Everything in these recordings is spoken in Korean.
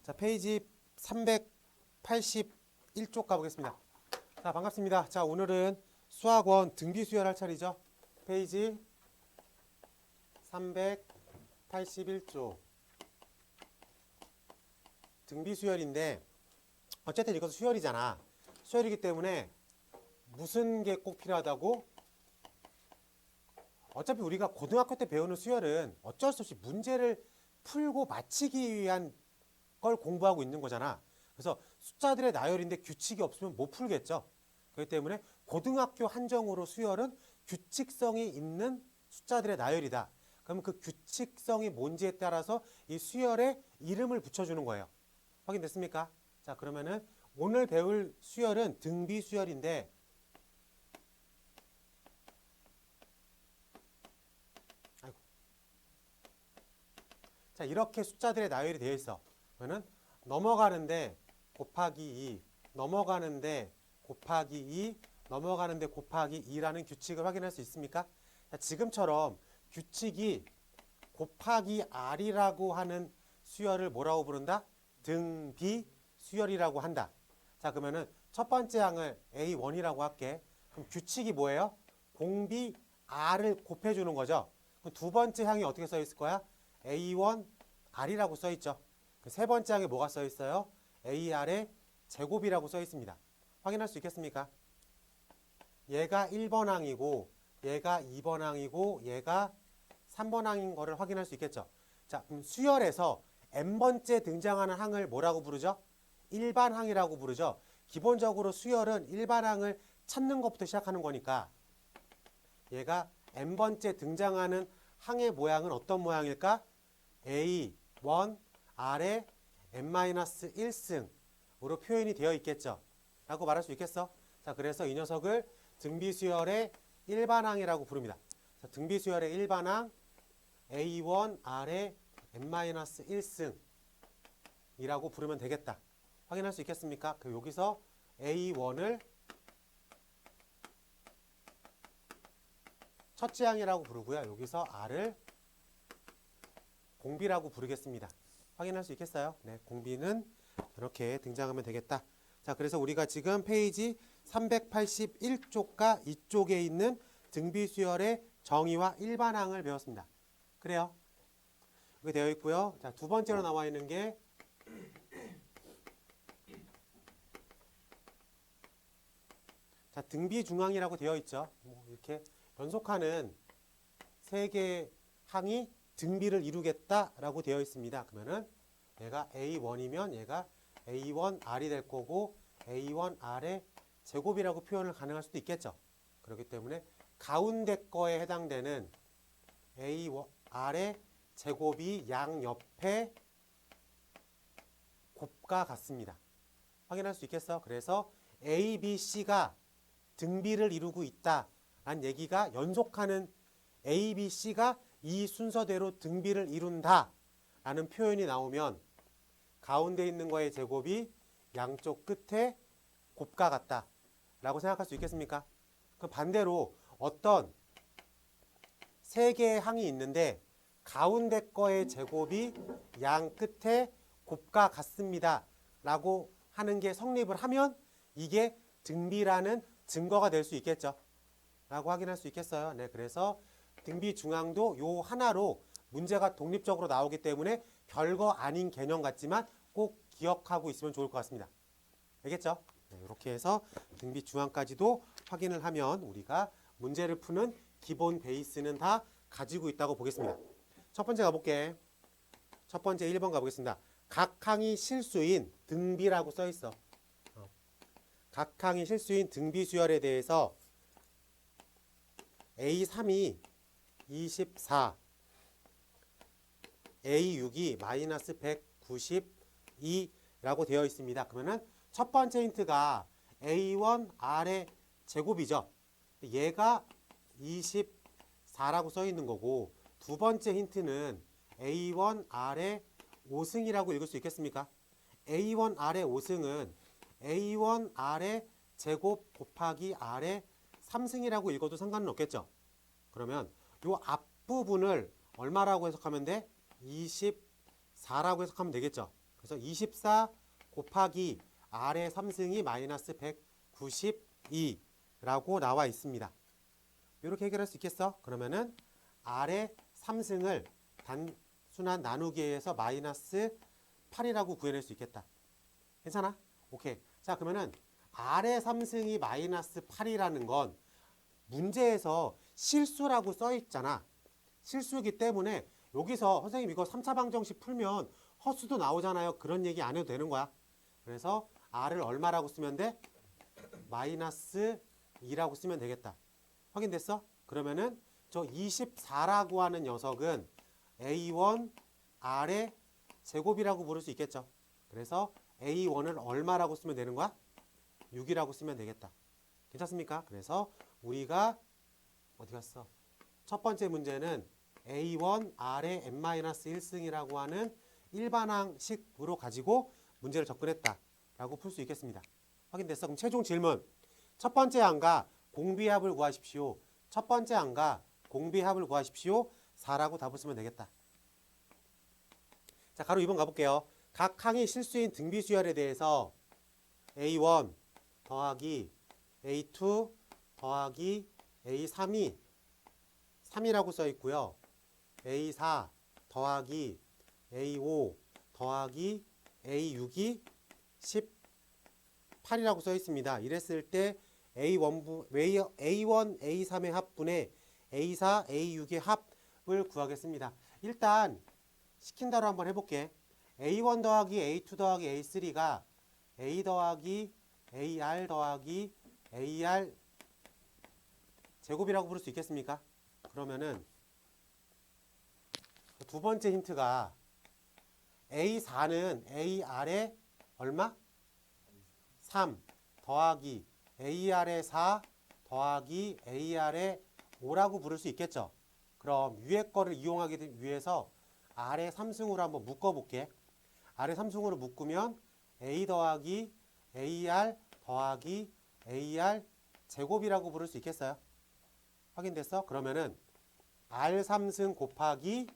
자, 페이지 381쪽 가보겠습니다. 자, 반갑습니다. 자, 오늘은 수학원 등비 수열할 차례죠. 페이지 381쪽 등비 수열인데 어쨌든 이것은 수열이잖아. 수열이기 때문에 무슨 게 꼭 필요하다고? 어차피 우리가 고등학교 때 배우는 수열은 어쩔 수 없이 문제를 풀고 맞히기 위한 걸 공부하고 있는 거잖아. 그래서 숫자들의 나열인데 규칙이 없으면 못 풀겠죠. 그렇기 때문에 고등학교 한정으로 수열은 규칙성이 있는 숫자들의 나열이다. 그러면 그 규칙성이 뭔지에 따라서 이 수열에 이름을 붙여주는 거예요. 확인됐습니까? 자, 그러면은 오늘 배울 수열은 등비 수열인데 자, 이렇게 숫자들의 나열이 되어 있어. 그러면 넘어가는데 곱하기 2, 넘어가는데 곱하기 2, 넘어가는데 곱하기 2라는 규칙을 확인할 수 있습니까? 자, 지금처럼 규칙이 곱하기 r이라고 하는 수열을 뭐라고 부른다? 등비 수열이라고 한다. 자, 그러면은 첫 번째 항을 A1이라고 할게. 그럼 규칙이 뭐예요? 공비 r을 곱해주는 거죠. 그럼 두 번째 항이 어떻게 써 있을 거야? A1 r이라고 써 있죠. 세 번째 항에 뭐가 써 있어요? AR의 제곱이라고 써 있습니다. 확인할 수 있겠습니까? 얘가 1번 항이고 얘가 2번 항이고 얘가 3번 항인 거를 확인할 수 있겠죠. 자, 그럼 수열에서 n번째 등장하는 항을 뭐라고 부르죠? 일반 항이라고 부르죠. 기본적으로 수열은 일반 항을 찾는 것부터 시작하는 거니까 얘가 n번째 등장하는 항의 모양은 어떤 모양일까? A1 R의 n-1승으로 표현이 되어 있겠죠. 라고 말할 수 있겠어. 자, 그래서 이 녀석을 등비수열의 일반항이라고 부릅니다. 자, 등비수열의 일반항 A1 R의 n-1승이라고 부르면 되겠다. 확인할 수 있겠습니까? 그럼 여기서 A1을 첫째 항이라고 부르고요. 여기서 R을 공비라고 부르겠습니다. 확인할 수 있겠어요? 네, 공비는 이렇게 등장하면 되겠다. 자, 그래서 우리가 지금 페이지 381쪽과 이쪽에 있는 등비수열의 정의와 일반항을 배웠습니다. 그래요? 여기 되어 있고요. 자, 두 번째로 나와 있는 게 자, 등비중항이라고 되어 있죠. 이렇게 연속하는 세 개의 항이 등비를 이루겠다라고 되어 있습니다. 그러면은 얘가 A1이면 얘가 A1R이 될 거고 A1R의 제곱이라고 표현을 가능할 수도 있겠죠. 그렇기 때문에 가운데 거에 해당되는 A1R의 제곱이 양옆에 곱과 같습니다. 확인할 수 있겠어? 그래서 A, B, C가 등비를 이루고 있다라는 얘기가 연속하는 A, B, C가 이 순서대로 등비를 이룬다 라는 표현이 나오면 가운데 있는 거의 제곱이 양쪽 끝에 곱과 같다 라고 생각할 수 있겠습니까? 그럼 반대로 어떤 세 개의 항이 있는데 가운데 거의 제곱이 양 끝에 곱과 같습니다 라고 하는 게 성립을 하면 이게 등비라는 증거가 될 수 있겠죠 라고 확인할 수 있겠어요. 네, 그래서 등비 중항도 요 하나로 문제가 독립적으로 나오기 때문에 별거 아닌 개념 같지만 꼭 기억하고 있으면 좋을 것 같습니다. 알겠죠? 네, 이렇게 해서 등비 중항까지도 확인을 하면 우리가 문제를 푸는 기본 베이스는 다 가지고 있다고 보겠습니다. 첫 번째 가볼게. 첫 번째 1번 가보겠습니다. 각 항이 실수인 등비라고 써 있어. 각 항이 실수인 등비 수열에 대해서 A3이 24, A6이 마이너스 192라고 되어 있습니다. 그러면은 첫 번째 힌트가 A1R의 제곱이죠. 얘가 24라고 써 있는 거고 두 번째 힌트는 A1R의 5승이라고 읽을 수 있겠습니까? A1R의 5승은 A1R의 제곱 곱하기 R의 3승이라고 읽어도 상관은 없겠죠. 그러면 요 앞부분을 얼마라고 해석하면 돼? 24라고 해석하면 되겠죠. 그래서 24 곱하기 R의 3승이 마이너스 192라고 나와 있습니다. 이렇게 해결할 수 있겠어? 그러면은 R의 3승을 단순한 나누기에서 마이너스 8이라고 구해낼 수 있겠다. 괜찮아? 오케이. 자, 그러면은 R의 3승이 마이너스 8이라는 건 문제에서 실수라고 써 있잖아. 실수이기 때문에 여기서 선생님 이거 3차 방정식 풀면 허수도 나오잖아요. 그런 얘기 안 해도 되는 거야. 그래서 R을 얼마라고 쓰면 돼? 마이너스 2라고 쓰면 되겠다. 확인됐어? 그러면은 저 24라고 하는 녀석은 A1 R의 제곱이라고 부를 수 있겠죠. 그래서 A1을 얼마라고 쓰면 되는 거야? 6이라고 쓰면 되겠다. 괜찮습니까? 그래서 우리가 어디 갔어? 첫 번째 문제는 A1 R의 n-1승이라고 하는 일반항식으로 가지고 문제를 접근했다라고 풀 수 있겠습니다. 확인됐어? 그럼 최종 질문. 첫 번째 항과 공비합을 구하십시오. 첫 번째 항과 공비합을 구하십시오. 4라고 답을 쓰면 되겠다. 자, 가로 2번 가볼게요. 각 항의 실수인 등비수열에 대해서 A1 더하기 A2 더하기 A3이 3이라고 써 있고요. A4 더하기 A5 더하기 A6이 18이라고 써 있습니다. 이랬을 때 A1, A3의 합분에 A4, A6의 합을 구하겠습니다. 일단 시킨 대로 한번 해볼게. A1 더하기 A2 더하기 A3가 A 더하기 AR 더하기 AR 제곱이라고 부를 수 있겠습니까? 그러면은 두 번째 힌트가 A4는 AR의 얼마? 3 더하기 AR의 4 더하기 AR의 5라고 부를 수 있겠죠. 그럼 위에 거를 이용하기 위해서 R의 3승으로 한번 묶어볼게. R의 3승으로 묶으면 A 더하기 AR 더하기 AR 제곱이라고 부를 수 있겠어요? 확인됐어? 그러면은 R 3승 곱하기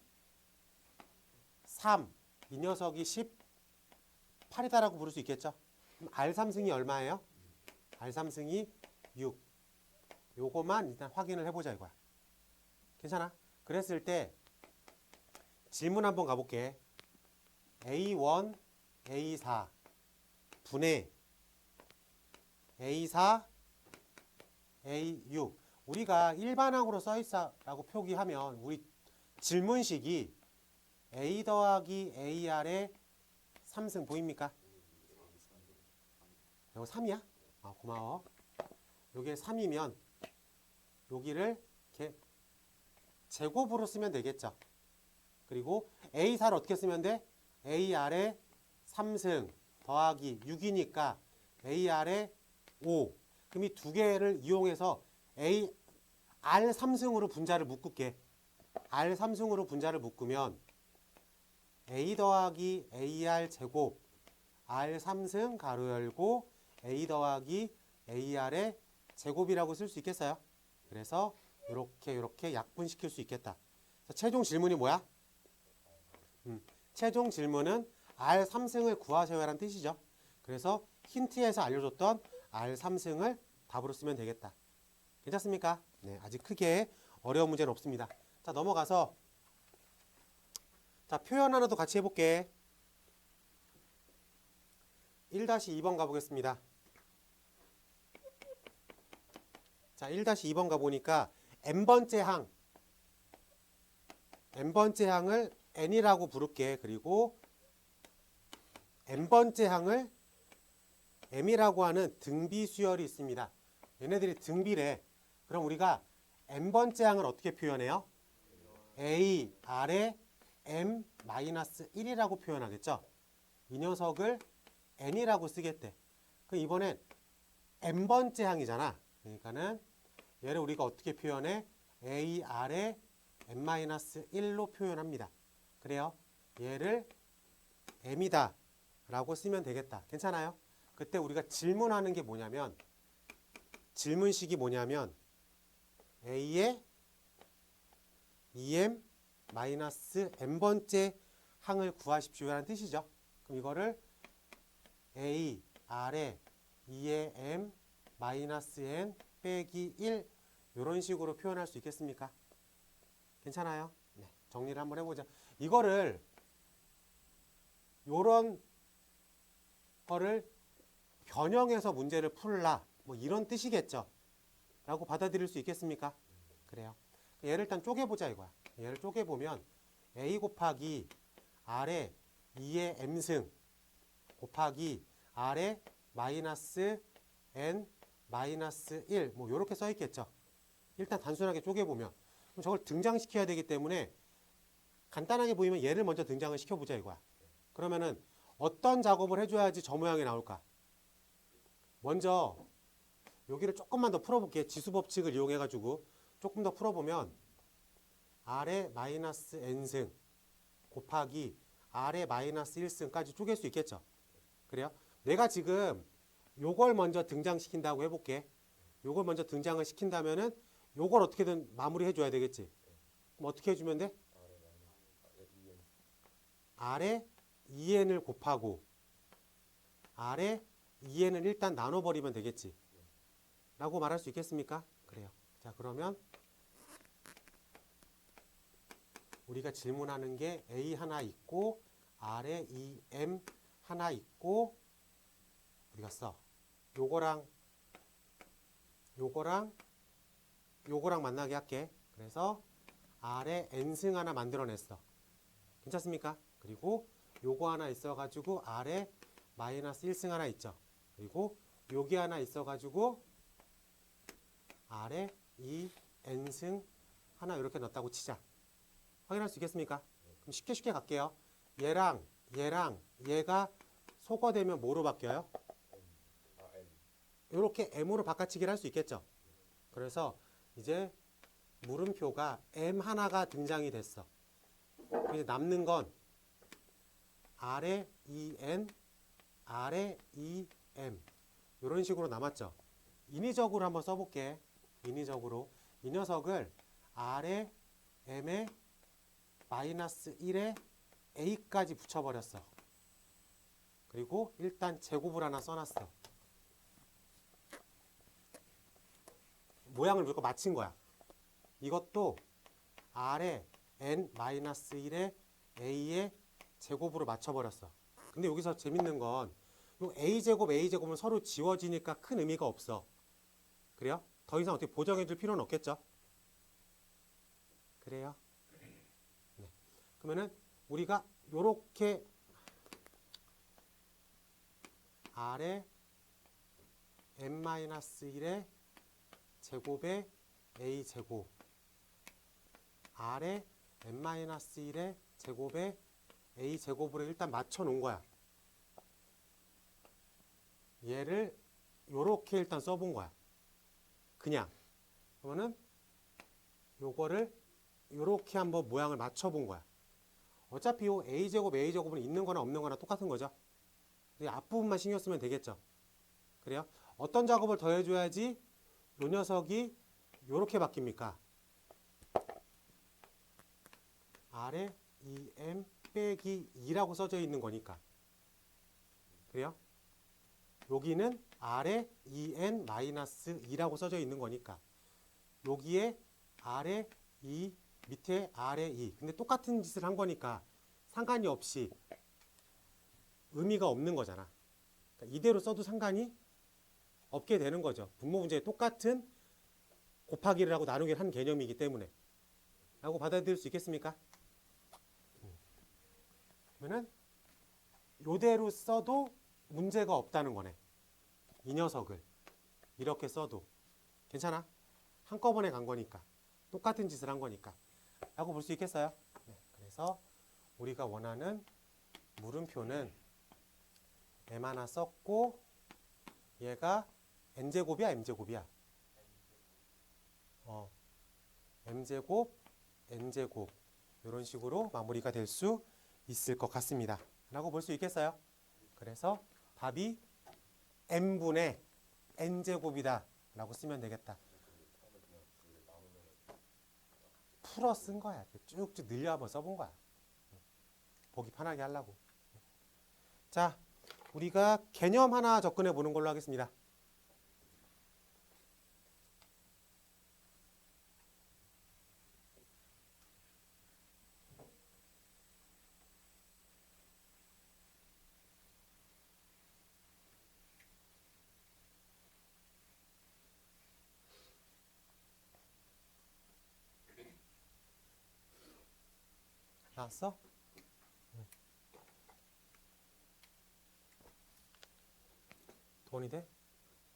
3, 이 녀석이 18이다라고 부를 수 있겠죠? 그럼 R 3승이 얼마예요? R 3승이 6. 요거만 일단 확인을 해보자 이거야. 괜찮아? 그랬을 때 질문 한번 가볼게. A1, A4 분의 A4, A6. 우리가 일반항으로 써있다라고 표기하면 우리 질문식이 A 더하기 AR의 3승 보입니까? 이거 3이야? 아, 고마워. 요게 3이면 여기를 이렇게 제곱으로 쓰면 되겠죠. 그리고 A4를 어떻게 쓰면 돼? AR의 3승 더하기 6이니까 AR의 5. 그럼 이 두 개를 이용해서 R 3승으로 분자를 묶을게. R 3승으로 분자를 묶으면 A 더하기 AR 제곱 R 3승 가로 열고 A 더하기 AR의 제곱이라고 쓸 수 있겠어요? 그래서 이렇게 약분시킬 수 있겠다. 최종 질문이 뭐야? 최종 질문은 R 3승을 구하세요라는 뜻이죠. 그래서 힌트에서 알려줬던 R 3승을 답으로 쓰면 되겠다. 괜찮습니까? 네, 아직 크게 어려운 문제는 없습니다. 자, 넘어가서 자, 표현 하나 더 같이 해볼게. 1-2번 가보겠습니다. 자, 1-2번 가보니까 n번째 항을 n이라고 부를게. 그리고 n번째 항을 m이라고 하는 등비 수열이 있습니다. 얘네들이 등비래. 그럼 우리가 n번째 항을 어떻게 표현해요? A, R에 m-1이라고 표현하겠죠? 이 녀석을 n이라고 쓰겠대. 그럼 이번엔 n번째 항이잖아. 그러니까는 얘를 우리가 어떻게 표현해? A, R에 m-1로 표현합니다. 그래요? 얘를 m이다 라고 쓰면 되겠다. 괜찮아요? 그때 우리가 질문하는 게 뭐냐면 질문식이 뭐냐면 A의 em-n번째 항을 구하십시오라는 뜻이죠. 그럼 이거를 A 아래 2의 M 마이너스 N 빼기 1 이런 식으로 표현할 수 있겠습니까? 괜찮아요? 네, 정리를 한번 해보자. 이거를 요런 거를 변형해서 문제를 풀라 뭐 이런 뜻이겠죠? 라고 받아들일 수 있겠습니까? 그래요. 얘를 일단 쪼개보자 이거야. 얘를 쪼개보면 A 곱하기 R에 2의 M승 곱하기 R에 마이너스 N 마이너스 1 뭐 요렇게 써있겠죠. 일단 단순하게 쪼개보면 그럼 저걸 등장시켜야 되기 때문에 간단하게 보이면 얘를 먼저 등장을 시켜보자 이거야. 그러면은 어떤 작업을 해줘야지 저 모양이 나올까? 먼저 여기를 조금만 더 풀어볼게. 지수법칙을 이용해가지고 조금 더 풀어보면 R의 마이너스 N승 곱하기 R의 마이너스 1승까지 쪼갤 수 있겠죠. 그래요? 내가 지금 요걸 먼저 등장시킨다고 해볼게. 요걸 먼저 등장을 시킨다면은 요걸 어떻게든 마무리해 줘야 되겠지. 그럼 어떻게 해주면 돼? R에 2n을 곱하고 R에 2n을 일단 나눠버리면 되겠지. 라고 말할 수 있겠습니까? 그래요. 자, 그러면 우리가 질문하는 게 A 하나 있고 R에 2M 하나 있고 어디 갔어? 요거랑 만나게 할게. 그래서 R에 N승 하나 만들어냈어. 괜찮습니까? 그리고 요거 하나 있어가지고 R에 마이너스 1승 하나 있죠. 그리고 여기 하나 있어가지고 R에 2N승 하나 이렇게 넣었다고 치자. 확인할 수 있겠습니까? 그럼 쉽게 갈게요. 얘랑 얘가 소거되면 뭐로 바뀌어요? 이렇게 M으로 바꿔치기를 할 수 있겠죠. 그래서 이제 물음표가 M 하나가 등장이 됐어. 이제 남는 건 R에 2N, R에 2M 이런 식으로 남았죠. 인위적으로 한번 써볼게. 인위적으로 이 녀석을 R에 M에 마이너스 1에 A까지 붙여버렸어. 그리고 일단 제곱을 하나 써놨어. 모양을 무조건 맞춘 거야. 이것도 R에 N-1에 A의 제곱으로 맞춰버렸어. 근데 여기서 재밌는 건 요 A제곱은 서로 지워지니까 큰 의미가 없어. 그래요? 더 이상 어떻게 보정해 줄 필요는 없겠죠? 그래요? 네. 그러면은 우리가 요렇게 R에 N-1의 제곱에 A제곱 R에 N-1의 제곱에 A제곱으로 일단 맞춰 놓은 거야. 얘를 요렇게 일단 써본 거야. 그냥. 그러면은 요거를 요렇게 한번 모양을 맞춰 본 거야. 어차피 요 A제곱은 있는 거나 없는 거나 똑같은 거죠. 앞부분만 신경 쓰면 되겠죠. 그래요? 어떤 작업을 더 해줘야지 요 녀석이 요렇게 바뀝니까? R에 2M 빼기 2라고 써져 있는 거니까. 그래요? 여기는 R에 2N-2라고 써져 있는 거니까. 여기에 R에 2, 밑에 R에 2. 근데 똑같은 짓을 한 거니까 상관이 없이 의미가 없는 거잖아. 그러니까 이대로 써도 상관이 없게 되는 거죠. 분모 문제에 똑같은 곱하기를 하고 나누기를 한 개념이기 때문에. 라고 받아들일 수 있겠습니까? 그러면은 요대로 써도 문제가 없다는 거네. 이 녀석을 이렇게 써도 괜찮아? 한꺼번에 간 거니까. 똑같은 짓을 한 거니까. 라고 볼 수 있겠어요? 네, 그래서 우리가 원하는 물음표는 M 하나 썼고 얘가 N제곱이야 M제곱이야? M제곱 N제곱 이런 식으로 마무리가 될 수 있을 것 같습니다. 라고 볼 수 있겠어요? 그래서 답이 N분의 N제곱이다 라고 쓰면 되겠다. 풀어 쓴 거야. 쭉쭉 늘려 한번 써본 거야. 보기 편하게 하려고. 자, 우리가 개념 하나 접근해 보는 걸로 하겠습니다. 나왔어? 돈이 돼?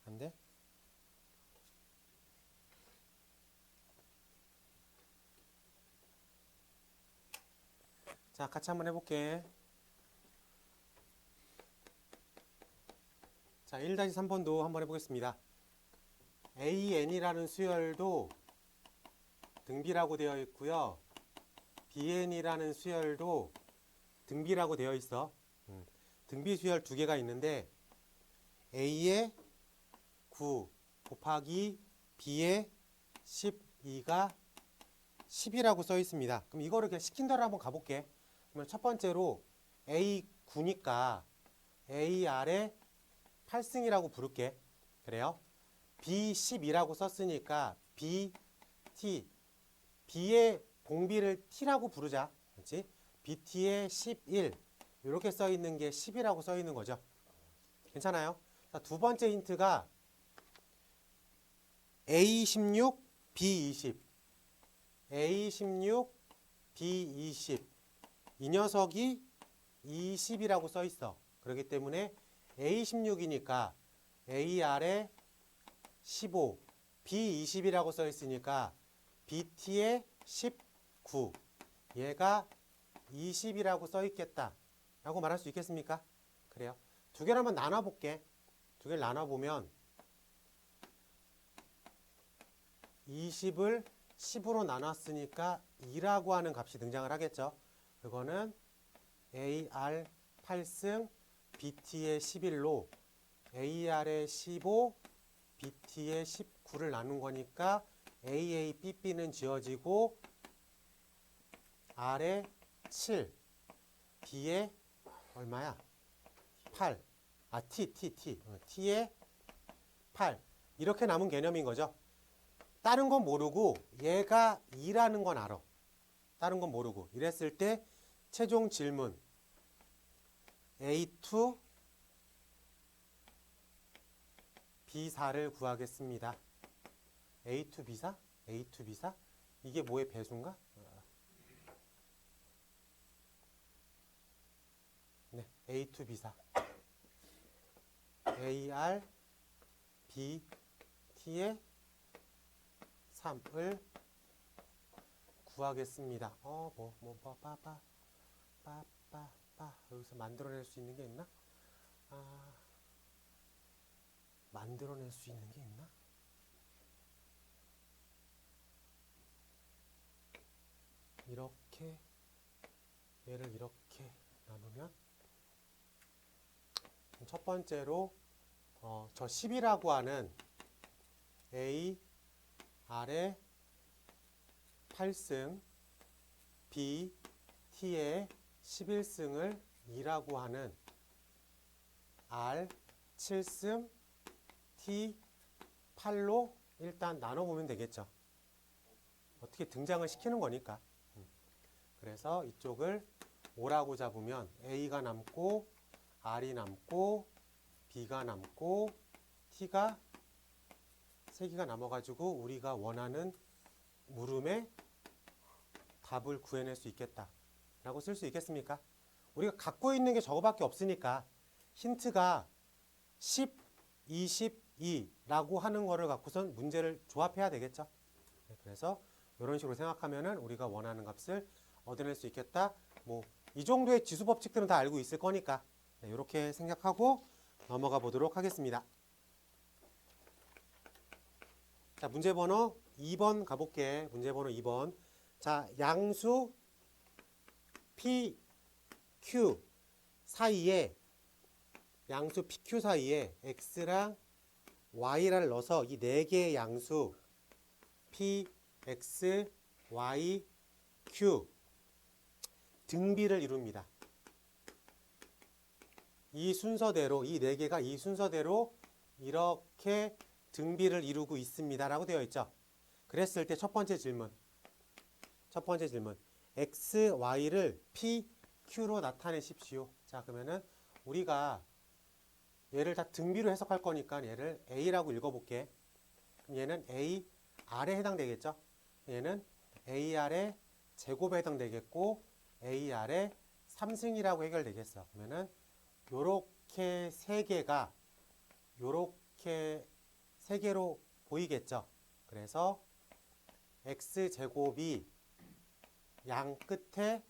안 돼? 자, 같이 한번 해볼게. 자, 1-3번도 한번 해보겠습니다. AN이라는 수열도 등비라고 되어 있고요. BN이라는 수열도 등비라고 되어 있어. 등비 수열 두 개가 있는데 A의 9 곱하기 B의 12가 10이라고 써 있습니다. 그럼 이거를 그냥 시킨 대로 한번 가볼게. 그러면 첫 번째로 A 9니까 AR의 8승이라고 부를게. 그래요? B 12라고 썼으니까 B, T, B의 봉비를 T라고 부르자. 그렇지? BT의 11 이렇게 써 있는 게 10이라고 써 있는 거죠. 괜찮아요? 자, 두 번째 힌트가 A16, B20 A16, B20 이 녀석이 20이라고 써 있어. 그렇기 때문에 A16이니까 AR의 15 B20이라고 써 있으니까 BT의 19 얘가 20이라고 써 있겠다 라고 말할 수 있겠습니까? 그래요. 두 개를 한번 나눠볼게. 두 개를 나눠보면 20을 10으로 나눴으니까 2라고 하는 값이 등장을 하겠죠. 그거는 AR 8승 BT의 11로 AR의 15 BT의 19를 나눈 거니까 AA, BB는 지워지고 R의 7 B의 얼마야? 8 T의 8 이렇게 남은 개념인 거죠. 다른 건 모르고 얘가 2라는 건 알아. 다른 건 모르고 이랬을 때 최종 질문 A2 B4를 구하겠습니다. A2 B4? A2 B4? 이게 뭐의 배수인가? 네, A2 B4 AR B T의 3을 구하겠습니다. 여기서 만들어낼 수 있는 게 있나? 만들어낼 수 있는 게 있나? 이렇게 얘를 이렇게 나누면 첫 번째로 저 10이라고 하는 A R의 8승 B T의 11승을 2라고 하는 R 7승 T 8로 일단 나눠보면 되겠죠. 어떻게 등장을 시키는 거니까. 그래서 이쪽을 5라고 잡으면 A가 남고 R이 남고 B가 남고 T가 3개가 남아가지고 우리가 원하는 물음의 답을 구해낼 수 있겠다 라고 쓸 수 있겠습니까? 우리가 갖고 있는 게 저거밖에 없으니까 힌트가 10, 22라고 하는 거를 갖고선 문제를 조합해야 되겠죠. 그래서 이런 식으로 생각하면은 우리가 원하는 값을 얻어낼 수 있겠다. 뭐 이 정도의 지수 법칙들은 다 알고 있을 거니까 이렇게 생각하고 넘어가 보도록 하겠습니다. 자, 문제 번호 2번 가볼게. 문제 번호 2번. 자, 양수 P, Q 사이에 양수 PQ 사이에 X랑 Y를 넣어서 이 네 개의 양수 P, X, Y, Q 등비를 이룹니다. 이 순서대로 이 네 개가 이 순서대로 이렇게 등비를 이루고 있습니다라고 되어 있죠. 그랬을 때 첫 번째 질문. x, y를 p, q로 나타내십시오. 자, 그러면은 우리가 얘를 다 등비로 해석할 거니까 얘를 a라고 읽어볼게. 그럼 얘는 a r에 해당되겠죠. 얘는 ar의 제곱에 해당되겠고 ar의 3승이라고 해결되겠어. 그러면은 요렇게 세 개가 요렇게 세 개로 보이겠죠. 그래서 x제곱이 양 끝에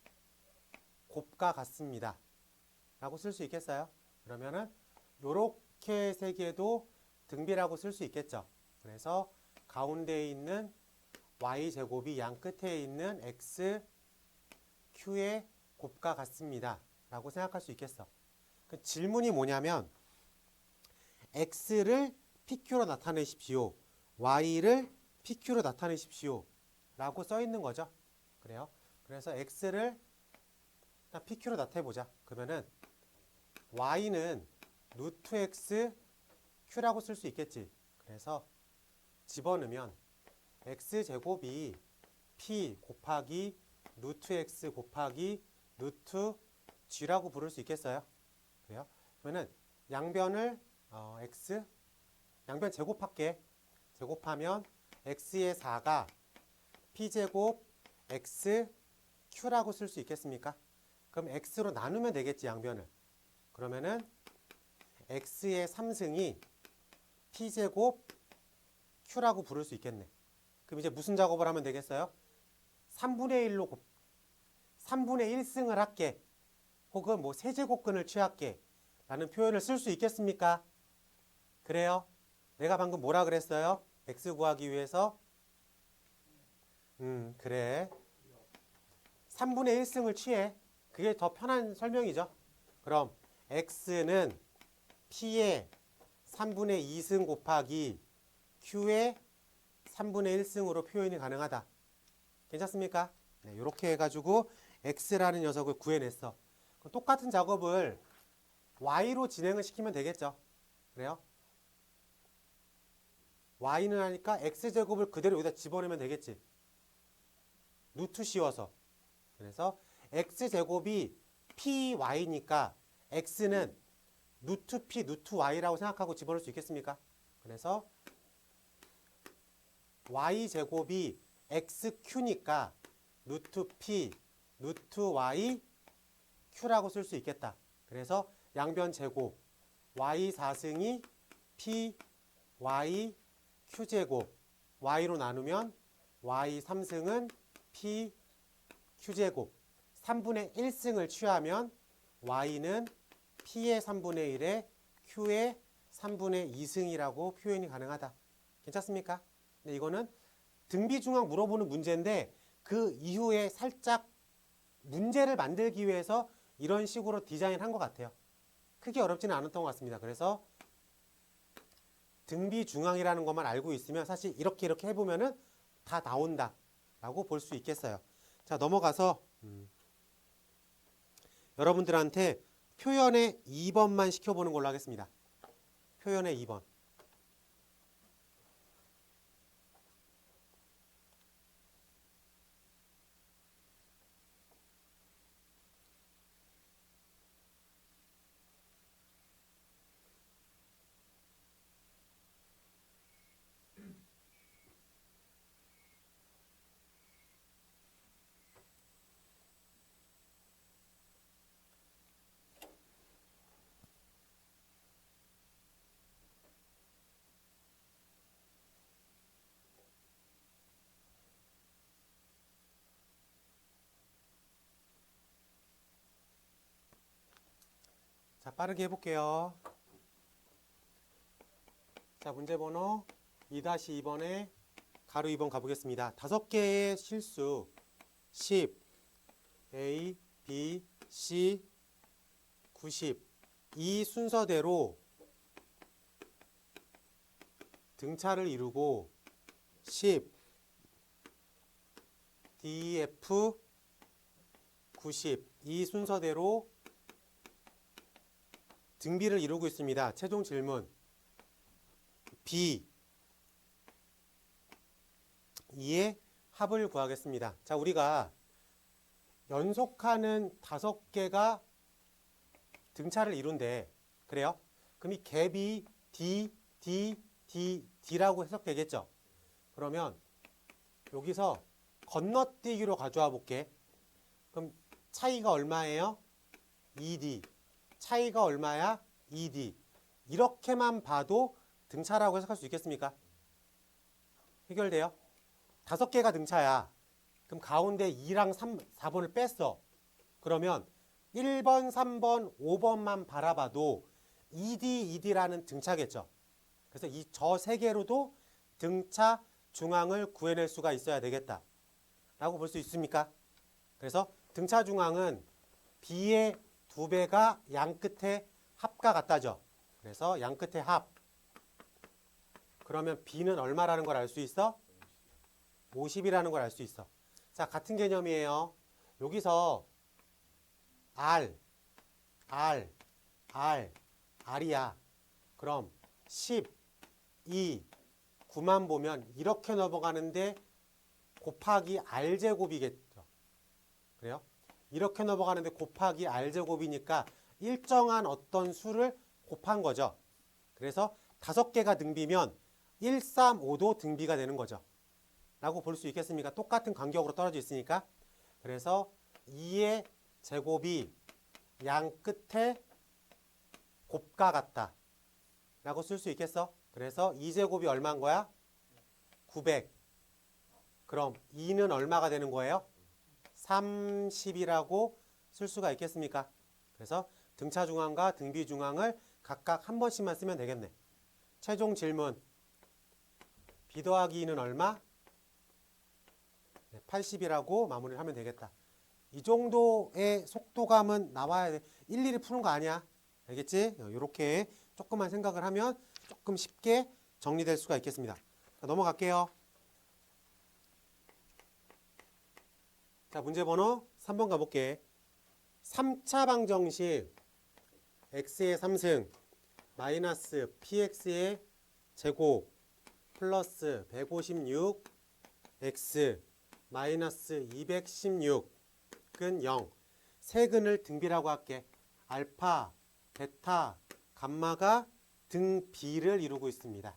곱과 같습니다. 라고 쓸 수 있겠어요? 그러면은 요렇게 세 개도 등비라고 쓸 수 있겠죠. 그래서 가운데에 있는 y제곱이 양 끝에 있는 x, q의 곱과 같습니다. 라고 생각할 수 있겠어. 그 질문이 뭐냐면 x를 pq로 나타내십시오. y를 pq로 나타내십시오. 라고 써 있는 거죠. 그래요. 그래서 x를 pq로 나타내보자. 그러면은 y는 루트 x q라고 쓸 수 있겠지. 그래서 집어넣으면 x제곱이 p 곱하기 루트 x 곱하기 루트 g라고 부를 수 있겠어요. 그래요. 그러면은 양변을 x 양변 제곱할게. 제곱하면 x의 4가 p제곱 x q라고 쓸 수 있겠습니까? 그럼 x로 나누면 되겠지, 양변을. 그러면은 x의 3승이 p제곱 q라고 부를 수 있겠네. 그럼 이제 무슨 작업을 하면 되겠어요? 3분의 1승을 할게. 혹은 뭐 세제곱근을 취할게. 라는 표현을 쓸 수 있겠습니까? 그래요? 내가 방금 뭐라 그랬어요? x 구하기 위해서? 그래. 3분의 1승을 취해. 그게 더 편한 설명이죠. 그럼 x는 p의 3분의 2승 곱하기 q의 3분의 1승으로 표현이 가능하다. 괜찮습니까? 네, 이렇게 해가지고 x라는 녀석을 구해냈어. 똑같은 작업을 y로 진행을 시키면 되겠죠. 그래요? y는 하니까 x제곱을 그대로 여기다 집어넣으면 되겠지. 루트 씌워서. 그래서 x제곱이 py니까 x는 루트 p, 루트 y라고 생각하고 집어넣을 수 있겠습니까? 그래서 y제곱이 xq니까 루트 p, 루트 y, q라고 쓸 수 있겠다. 그래서 양변 제곱 y 4승이 p, y, q제곱 y로 나누면 y 3승은 p, q제곱 3분의 1승을 취하면 y는 p의 3분의 1에 q의 3분의 2승이라고 표현이 가능하다. 괜찮습니까? 네, 이거는 등비중앙 물어보는 문제인데 그 이후에 살짝 문제를 만들기 위해서 이런 식으로 디자인한 것 같아요. 크게 어렵지는 않았던 것 같습니다. 그래서 등비중앙이라는 것만 알고 있으면 사실 이렇게 해보면은 다 나온다 라고 볼 수 있겠어요. 자, 넘어가서 여러분들한테 표현의 2번만 시켜보는 걸로 하겠습니다. 표현의 2번. 자, 빠르게 해볼게요. 자, 문제 번호 2-2번에 가로 2번 가보겠습니다. 5개의 실수 10, A, B, C, 90 이 순서대로 등차를 이루고 10, D, F, 90 이 순서대로 등비를 이루고 있습니다. 최종 질문. B. 2의 합을 구하겠습니다. 자, 우리가 연속하는 5개가 등차를 이룬대. 그래요? 그럼 이 갭이 D, D, D, D라고 해석되겠죠? 그러면 여기서 건너뛰기로 가져와 볼게. 그럼 차이가 얼마예요? 2D. 차이가 얼마야? 2D. 이렇게만 봐도 등차라고 해석할 수 있겠습니까? 해결돼요? 5개가 등차야. 그럼 가운데 2랑 3, 4번을 뺐어. 그러면 1번, 3번, 5번만 바라봐도 2D, 2D라는 등차겠죠. 그래서 이 저 3개로도 등차 중앙을 구해낼 수가 있어야 되겠다. 라고 볼 수 있습니까? 그래서 등차 중앙은 B의 2배가 양 끝에 합과 같다죠. 그래서 양 끝에 합. 그러면 B는 얼마라는 걸 알 수 있어? 50이라는 걸 알 수 있어. 자, 같은 개념이에요. 여기서 R, R, R, R이야. 그럼 10, 2, 9만 보면 이렇게 넘어가는데 곱하기 R제곱이겠죠. 그래요? 이렇게 넘어가는데 곱하기 R제곱이니까 일정한 어떤 수를 곱한 거죠. 그래서 5개가 등비면 1, 3, 5도 등비가 되는 거죠. 라고 볼 수 있겠습니까? 똑같은 간격으로 떨어져 있으니까. 그래서 2의 제곱이 양 끝에 곱과 같다. 라고 쓸 수 있겠어? 그래서 2제곱이 얼마인 거야? 900. 그럼 2는 얼마가 되는 거예요? 30이라고 쓸 수가 있겠습니까? 그래서 등차 중앙과 등비 중앙을 각각 한 번씩만 쓰면 되겠네. 최종 질문. B 더하기 2는 얼마? 80이라고 마무리를 하면 되겠다. 이 정도의 속도감은 나와야 돼. 일일이 푸는 거 아니야. 알겠지? 이렇게 조금만 생각을 하면 조금 쉽게 정리될 수가 있겠습니다. 자, 넘어갈게요. 자, 문제 번호 3번 가볼게. 3차 방정식 x의 3승 마이너스 px의 제곱 플러스 156 x 마이너스 216은 0. 세 근을 등비라고 할게. 알파, 베타, 감마가 등비를 이루고 있습니다.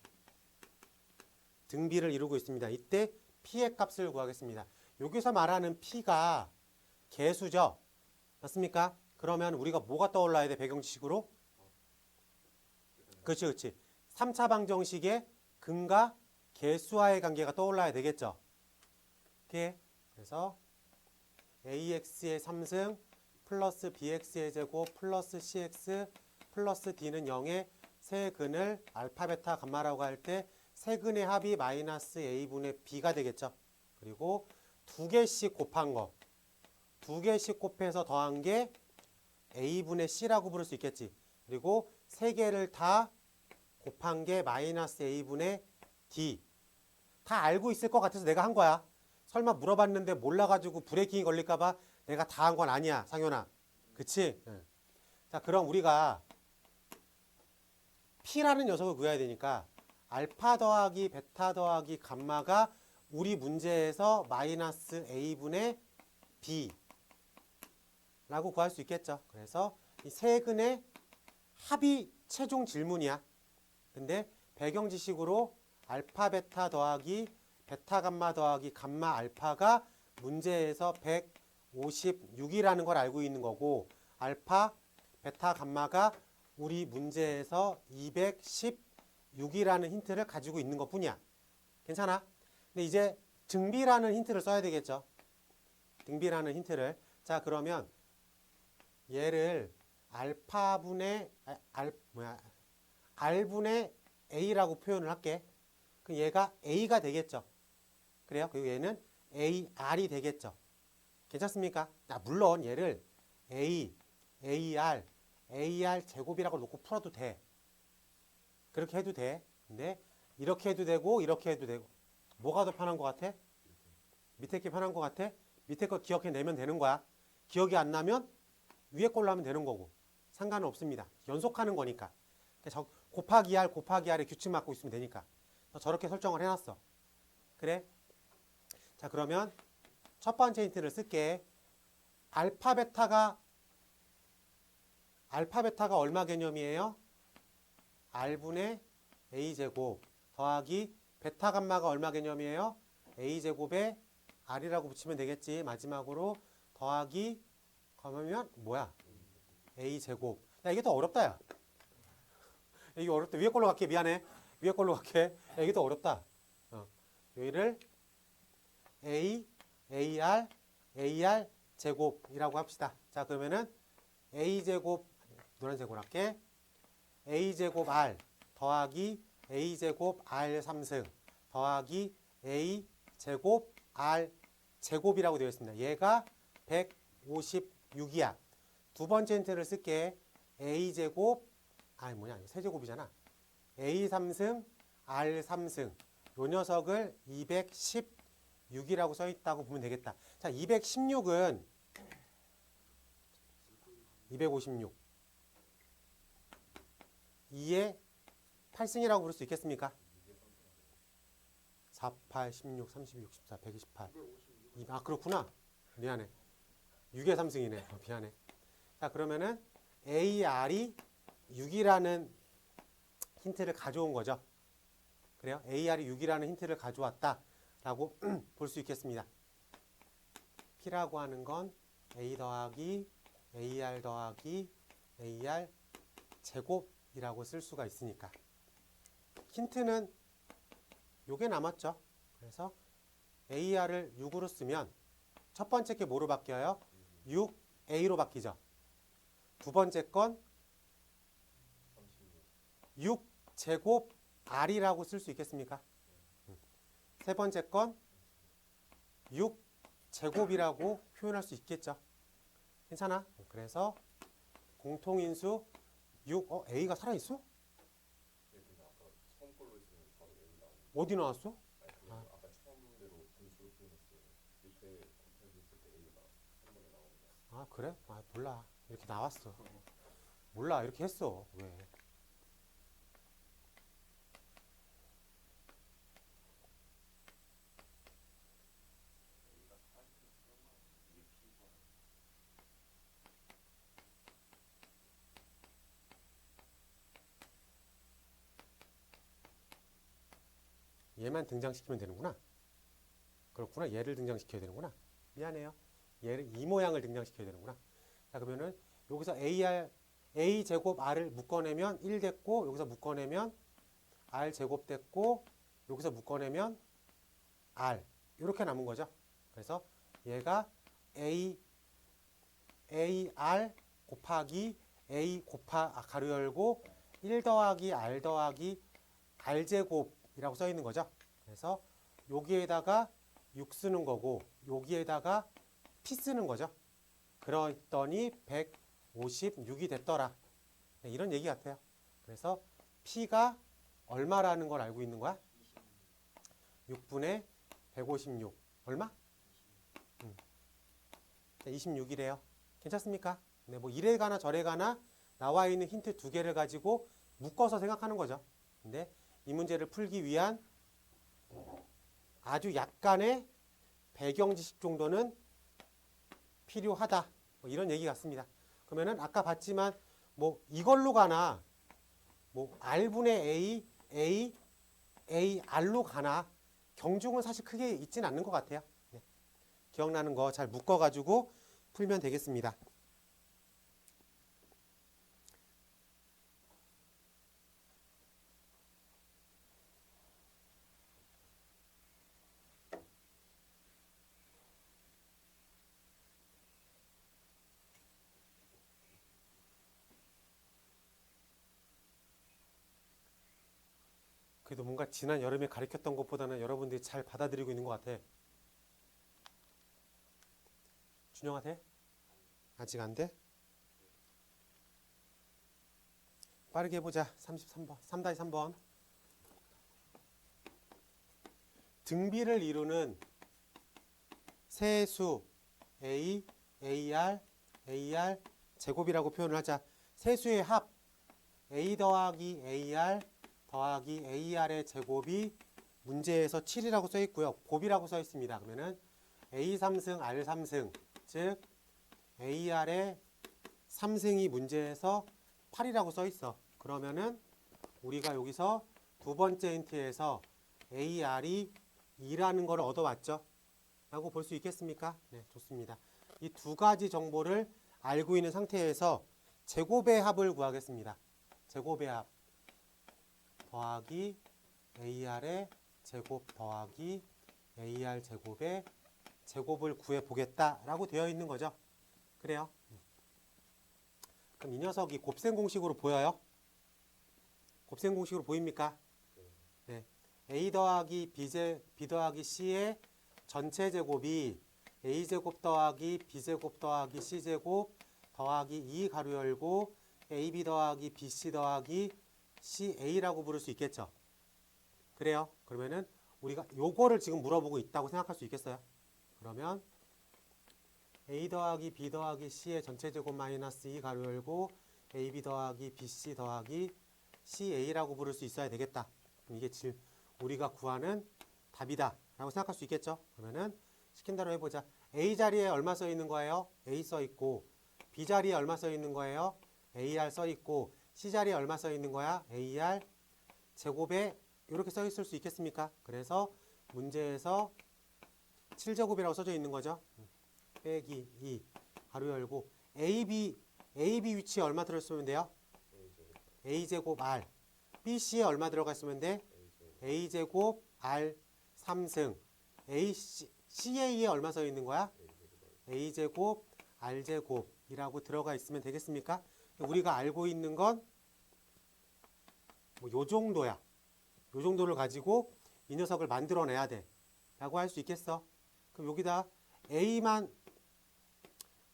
등비를 이루고 있습니다. 이때 p의 값을 구하겠습니다. 여기서 말하는 p가 개수죠. 맞습니까? 그러면 우리가 뭐가 떠올라야 돼? 배경지식으로? 그렇지, 그렇지. 3차 방정식의 근과 개수와의 관계가 떠올라야 되겠죠. 그래서 ax의 3승 플러스 bx의 제곱 플러스 cx 플러스 d는 0의 세 근을 알파, 베타, 감마라고 할 때 세 근의 합이 마이너스 a분의 b가 되겠죠. 그리고 2개씩 곱한 거. 2개씩 곱해서 더한 게 a분의 c라고 부를 수 있겠지. 그리고 3개를 다 곱한 게 마이너스 a분의 d. 다 알고 있을 것 같아서 내가 한 거야. 설마 물어봤는데 몰라가지고 브레이킹이 걸릴까봐 내가 다 한 건 아니야, 상현아. 그치? 응. 자, 그럼 우리가 P라는 녀석을 구해야 되니까 알파 더하기 베타 더하기 감마가 우리 문제에서 마이너스 A분의 B 라고 구할 수 있겠죠. 그래서 이 세 근의 합이 최종 질문이야. 근데 배경 지식으로 알파 베타 더하기 베타 감마 더하기 감마 알파가 문제에서 156이라는 걸 알고 있는 거고, 알파 베타 감마가 우리 문제에서 216이라는 힌트를 가지고 있는 것 뿐이야. 괜찮아? 근데 이제 등비라는 힌트를 써야 되겠죠. 등비라는 힌트를. 자, 그러면 얘를 알파분의 R분의 A라고 표현을 할게. 그럼 얘가 A가 되겠죠. 그래요? 그리고 얘는 AR이 되겠죠. 괜찮습니까? 물론 얘를 A, AR, AR 제곱이라고 놓고 풀어도 돼. 그렇게 해도 돼. 근데 이렇게 해도 되고 이렇게 해도 되고. 뭐가 더 편한 것 같아? 밑에 게 편한 것 같아? 밑에 거 기억해내면 되는 거야. 기억이 안 나면 위에 걸로 하면 되는 거고. 상관은 없습니다. 연속하는 거니까. 곱하기 R 곱하기 R의 규칙 맞고 있으면 되니까. 저렇게 설정을 해놨어. 그래? 자, 그러면 첫 번째 힌트를 쓸게. 알파 베타가 얼마 개념이에요? R분의 A제곱 더하기 베타 감마가 얼마 개념이에요? A제곱에 R이라고 붙이면 되겠지. 마지막으로 더하기 그러면 뭐야? A제곱. 야, 이게 더 어렵다, 야. 이게 어렵다. 위에 걸로 갈게. 미안해. 위에 걸로 갈게. 야, 이게 더 어렵다. 여기를 AR 제곱이라고 합시다. 자, 그러면은 A제곱, 노란색으로 할게. A제곱 R 더하기 A제곱 R 3승 더하기 A제곱 R 제곱이라고 되어 있습니다. 얘가 156이야. 두 번째 힌트를 쓸게. A제곱, 세제곱이잖아. A 3승, R 3승. 요 녀석을 216이라고 써 있다고 보면 되겠다. 자, 216은 256. 2의 8승이라고 부를 수 있겠습니까? 4, 8, 16, 32, 64, 128. 아, 그렇구나. 미안해. 6의 3승이네. 미안해. 자, 그러면은 AR이 6이라는 힌트를 가져온 거죠. 그래요? AR이 6이라는 힌트를 가져왔다라고 볼 수 있겠습니다. P라고 하는 건 A 더하기 AR 더하기 AR 제곱이라고 쓸 수가 있으니까. 힌트는 요게 남았죠. 그래서 AR을 6으로 쓰면 첫 번째 게 뭐로 바뀌어요? 6A로 바뀌죠. 두 번째 건 6제곱 R이라고 쓸 수 있겠습니까? 세 번째 건 6제곱이라고 표현할 수 있겠죠. 괜찮아? 그래서 공통인수 6, A가 살아있어? 어디 나왔어? 아, 그래? 아, 몰라. 이렇게 나왔어. 몰라. 이렇게 했어. 왜? 얘만 등장시키면 되는구나. 그렇구나. 얘를 등장시켜야 되는구나. 미안해요. 얘를 이 모양을 등장시켜야 되는구나. 자, 그러면은 여기서 A 제곱 R을 묶어내면 1 됐고, 여기서 묶어내면 R 제곱 됐고, 여기서 묶어내면 R. 이렇게 남은 거죠. 그래서 얘가 AR 곱하기 A 가로 열고 1 더하기 R 더하기 R 제곱이라고 써 있는 거죠. 그래서 여기에다가 6 쓰는 거고, 여기에다가 P 쓰는 거죠. 그랬더니 156이 됐더라. 네, 이런 얘기 같아요. 그래서 P가 얼마라는 걸 알고 있는 거야? 6분의 156. 얼마? 26이래요. 괜찮습니까? 네, 뭐 이래 가나 저래 가나 나와 있는 힌트 두 개를 가지고 묶어서 생각하는 거죠. 근데 이 문제를 풀기 위한 아주 약간의 배경 지식 정도는 필요하다. 뭐 이런 얘기 같습니다. 그러면은 아까 봤지만 뭐 이걸로 가나 뭐 R분의 AR로 가나 경중은 사실 크게 있진 않는 것 같아요. 네. 기억나는 거 잘 묶어가지고 풀면 되겠습니다. 그래도 뭔가 지난 여름에 가르쳤던 것보다는 여러분들이 잘 받아들이고 있는 것 같아. 준영아 돼? 아직 안 돼? 빠르게 해보자. 33번. 3-3번. 등비를 이루는 세수 A, AR 제곱이라고 표현을 하자. 세수의 합 A 더하기 AR 더하기 AR의 제곱이 문제에서 7이라고 써 있고요. 곱이라고 써 있습니다. 그러면은 A 3승 R 3승 즉 AR의 3승이 문제에서 8이라고 써 있어. 그러면은 우리가 여기서 두 번째 힌트에서 AR이 2라는 걸 얻어왔죠. 라고 볼 수 있겠습니까? 네, 좋습니다. 이 두 가지 정보를 알고 있는 상태에서 제곱의 합을 구하겠습니다. 제곱의 합 더하기 AR의 제곱 더하기 AR 제곱의 제곱을 구해보겠다라고 되어 있는 거죠. 그래요. 그럼 이 녀석이 곱셈 공식으로 보여요? 곱셈 공식으로 보입니까? 네. A 더하기 B 더하기 C의 전체 제곱이 A제곱 더하기 B제곱 더하기 C제곱 더하기 2 가로 열고 AB 더하기 BC 더하기 CA라고 부를 수 있겠죠. 그래요. 그러면은 우리가 요거를 지금 물어보고 있다고 생각할 수 있겠어요? 그러면 A 더하기 B 더하기 C의 전체 제곱 마이너스 2 가로 열고 AB 더하기 BC 더하기 CA라고 부를 수 있어야 되겠다. 그럼 이게 우리가 구하는 답이다 라고 생각할 수 있겠죠. 그러면은 시킨 대로 해보자. A 자리에 얼마 써 있는 거예요? A 써 있고 B 자리에 얼마 써 있는 거예요? AR 써 있고 C 자리에 얼마 써 있는 거야? AR 제곱에 이렇게 써 있을 수 있겠습니까? 그래서 문제에서 7제곱이라고 써져 있는 거죠. 빼기 2 가로 열고 AB 위치에 얼마 들어있으면 돼요? A제곱 R BC에 얼마 들어가 있으면 돼? A제곱 R 3승 CA에 얼마 써 있는 거야? A제곱 R제곱이라고 들어가 있으면 되겠습니까? 우리가 알고 있는 건 뭐 요 정도야. 요 정도를 가지고 이 녀석을 만들어내야 돼 라고 할 수 있겠어. 그럼 여기다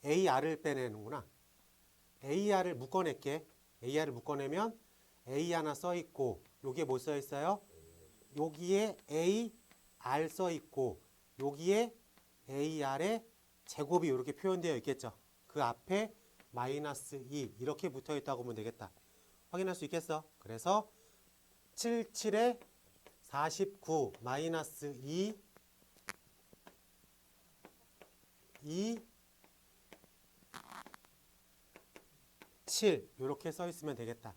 AR을 빼내는구나. AR을 묶어낼게. AR을 묶어내면 A 하나 써있고 여기에 뭐 써있어요? 여기에 AR 써있고 여기에 AR의 제곱이 이렇게 표현되어 있겠죠. 그 앞에 마이너스 2 이렇게 붙어있다고 보면 되겠다. 확인할 수 있겠어. 그래서 77에 49 마이너스 2 7 이렇게 써 있으면 되겠다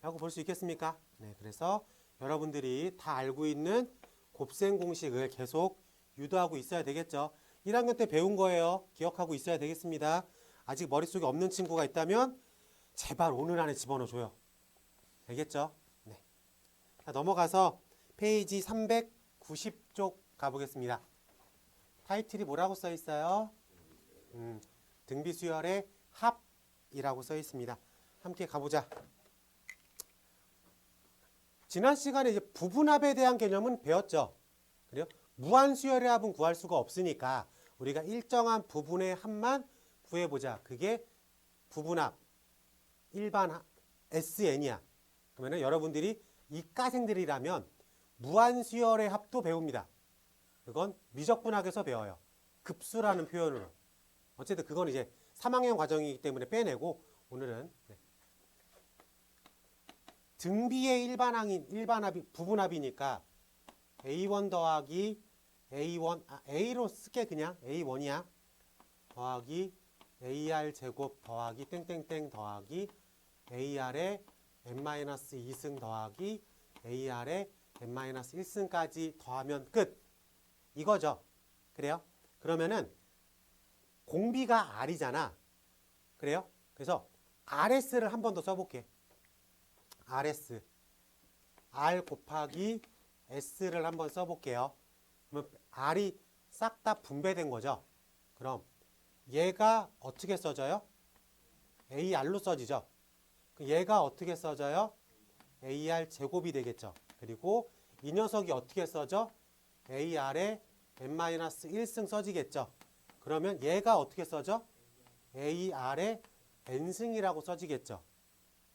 라고 볼 수 있겠습니까? 네, 그래서 여러분들이 다 알고 있는 곱셈 공식을 계속 유도하고 있어야 되겠죠. 1학년 때 배운 거예요. 기억하고 있어야 되겠습니다. 아직 머릿속에 없는 친구가 있다면 제발 오늘 안에 집어넣어줘요. 알겠죠? 네. 자, 넘어가서 페이지 390쪽 가보겠습니다. 타이틀이 뭐라고 써 있어요? 등비수열의 합이라고 써 있습니다. 함께 가보자. 지난 시간에 이제 부분합에 대한 개념은 배웠죠. 그래요? 무한수열의 합은 구할 수가 없으니까 우리가 일정한 부분의 합만 구해보자. 그게 부분합 일반 SN이야. 그러면 여러분들이 이과생들이라면 무한수열의 합도 배웁니다. 그건 미적분학에서 배워요. 급수라는 표현으로. 어쨌든 그건 이제 3학년 과정이기 때문에 빼내고 오늘은 등비의 일반합이 부분합이니까 A1 더하기 A로 쓸게 그냥 A1이야. 더하기 AR 제곱 더하기 땡땡땡 더하기 AR의 n-2승 더하기 AR의 n-1승까지 더하면 끝. 이거죠. 그래요? 그러면은 공비가 R이잖아. 그래요? 그래서 RS를 한 번 더 써볼게. RS R 곱하기 S를 한번 써볼게요. 그러면 R이 싹 다 분배된 거죠. 그럼 얘가 어떻게 써져요? AR로 써지죠. 얘가 어떻게 써져요? AR 제곱이 되겠죠. 그리고 이 녀석이 어떻게 써져? AR에 n-1승 써지겠죠. 그러면 얘가 어떻게 써져? AR에 n승이라고 써지겠죠.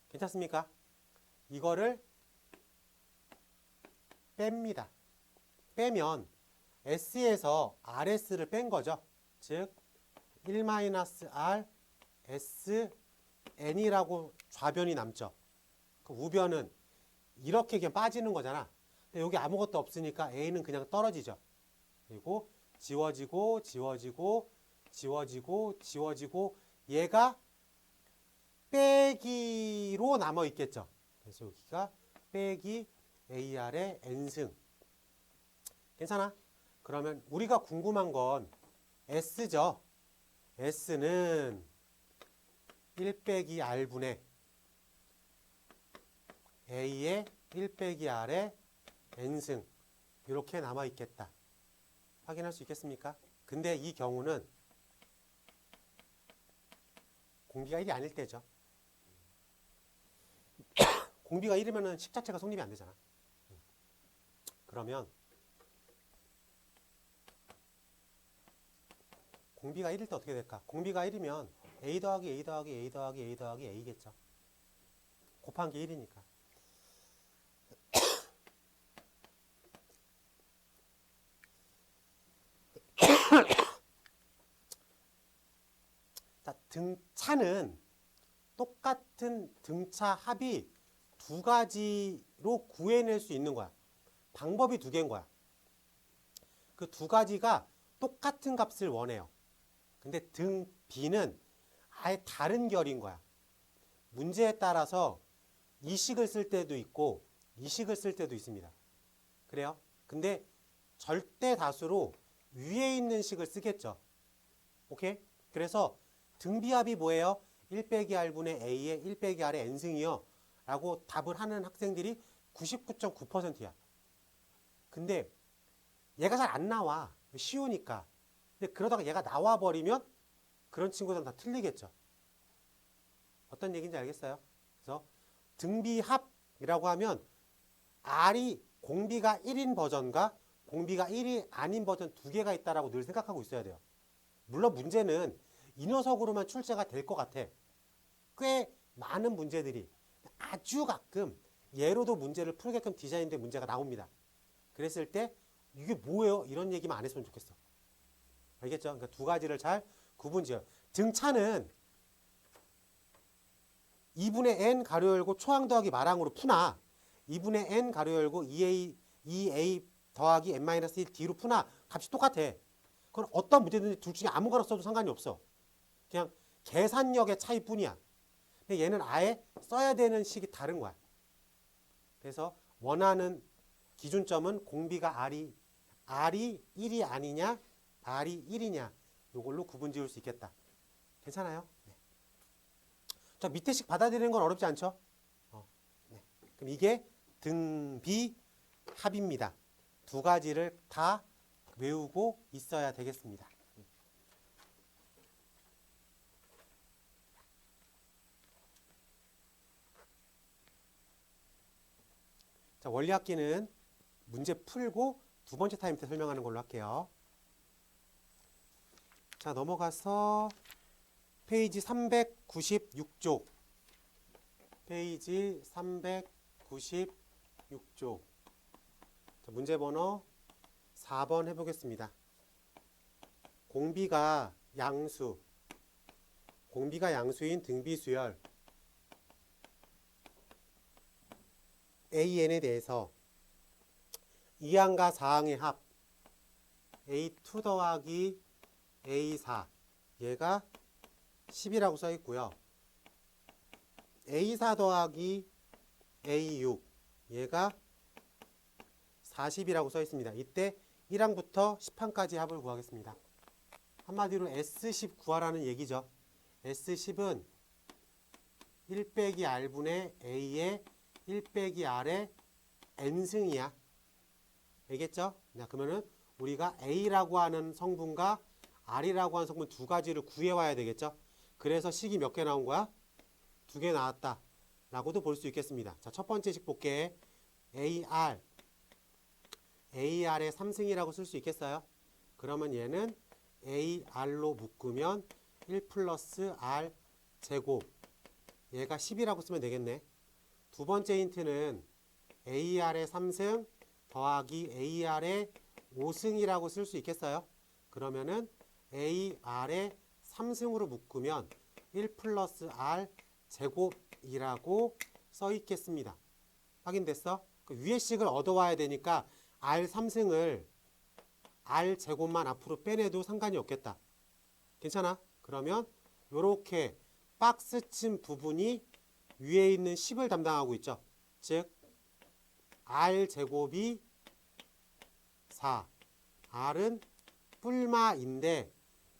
괜찮습니까? 이거를 뺍니다. 빼면 S에서 RS를 뺀 거죠. 즉 1-R S n이라고 좌변이 남죠. 그 우변은 이렇게 그냥 빠지는 거잖아. 근데 여기 아무것도 없으니까 a는 그냥 떨어지죠. 그리고 지워지고 지워지고 지워지고 지워지고 얘가 빼기로 남아 있겠죠. 그래서 여기가 빼기 AR의 n승. 괜찮아? 그러면 우리가 궁금한 건 S죠. S는 1 빼기 R분의 A의 1 빼기 R의 n승. 이렇게 남아 있겠다. 확인할 수 있겠습니까? 근데 이 경우는 공비가 1이 아닐 때죠. 공비가 1이면 식 자체가 성립이 안 되잖아. 그러면 공비가 1일 때 어떻게 될까? 공비가 1이면 A 더하기 A 더하기 A 더하기 A 더하기 A겠죠. 곱한 게 1이니까. 자, 등차는 똑같은 등차 합이 두 가지로 구해낼 수 있는 거야. 방법이 두 개인 거야. 그 두 가지가 똑같은 값을 원해요. 근데 등 B는 아예 다른 결인 거야. 문제에 따라서 이 식을 쓸 때도 있고 이 식을 쓸 때도 있습니다. 그래요? 근데 절대 다수로 위에 있는 식을 쓰겠죠. 오케이? 그래서 등비합이 뭐예요? 1 빼기 R분의 A의 1 빼기 R의 n승이요. 라고 답을 하는 학생들이 99.9%야. 근데 얘가 잘 안 나와. 쉬우니까. 근데 그러다가 얘가 나와버리면 그런 친구들은 다 틀리겠죠. 어떤 얘기인지 알겠어요? 그래서 등비합이라고 하면 R이 공비가 1인 버전과 공비가 1이 아닌 버전 두 개가 있다라고 늘 생각하고 있어야 돼요. 물론 문제는 이 녀석으로만 출제가 될 것 같아. 꽤 많은 문제들이 아주 가끔 얘로도 문제를 풀게끔 디자인된 문제가 나옵니다. 그랬을 때 이게 뭐예요? 이런 얘기만 안 했으면 좋겠어. 알겠죠? 그러니까 두 가지를 잘 구분지어요. 등차는 2분의 n 가로 열고 초항 더하기 마랑으로 푸나 2분의 n 가로 열고 2a 더하기 n-1d로 푸나 값이 똑같아. 그건 어떤 문제든지 둘 중에 아무거나 써도 상관이 없어. 그냥 계산력의 차이뿐이야. 근데 얘는 아예 써야 되는 식이 다른 거야. 그래서 원하는 기준점은 공비가 R이 1이 아니냐 R이 1이냐 이걸로 구분 지을 수 있겠다. 괜찮아요? 네. 자, 밑에 식 받아들이는 건 어렵지 않죠? 네. 그럼 이게 등비 합입니다. 두 가지를 다 외우고 있어야 되겠습니다. 자, 원리학기는 문제 풀고 두 번째 타임 때 설명하는 걸로 할게요. 자, 넘어가서 페이지 396쪽. 페이지 396쪽. 자, 문제 번호 4번 해보겠습니다. 공비가 양수인 등비수열 AN에 대해서 2항과 4항의 합 A2 더하기 A4 얘가 10이라고 써 있고요. A4 더하기 A6 얘가 40이라고 써 있습니다. 이때 1항부터 10항까지 합을 구하겠습니다. 한마디로 S10 구하라는 얘기죠. S10은 1 빼기 R분의 A의 1 빼기 R의 n승이야. 알겠죠? 자, 그러면은 우리가 A라고 하는 성분과 R이라고 하는 성분 두 가지를 구해와야 되겠죠? 그래서 식이 몇 개 나온 거야? 두 개 나왔다. 라고도 볼 수 있겠습니다. 자, 첫 번째 식 볼게. AR의 3승이라고 쓸 수 있겠어요? 그러면 얘는 AR로 묶으면 1 플러스 R 제곱. 얘가 10이라고 쓰면 되겠네. 두 번째 힌트는 AR의 3승 더하기 AR의 5승이라고 쓸 수 있겠어요? 그러면은 AR의 3승으로 묶으면 1 플러스 R 제곱이라고 써 있겠습니다. 확인됐어? 그 위의 식을 얻어와야 되니까 R3승을 R 제곱만 앞으로 빼내도 상관이 없겠다. 괜찮아? 그러면 이렇게 박스 친 부분이 위에 있는 10을 담당하고 있죠. 즉 R 제곱이 4. R은 뿔마인데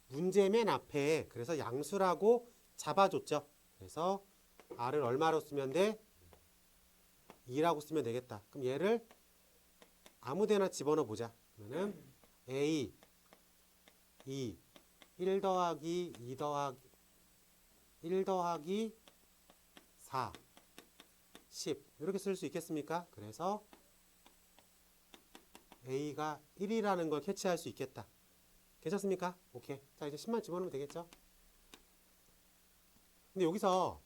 문제 맨 앞에 그래서 양수라고 잡아줬죠. 그래서 R을 얼마로 쓰면 돼? 2라고 쓰면 되겠다. 그럼 얘를 아무데나 집어넣어 보자. 그러면은 A 2 1 더하기 2 더하기 1 더하기 4 10 이렇게 쓸 수 있겠습니까? 그래서 A가 1이라는 걸 캐치할 수 있겠다. 괜찮습니까? 오케이. 자, 이제 10만 집어넣으면 되겠죠? 근데 여기서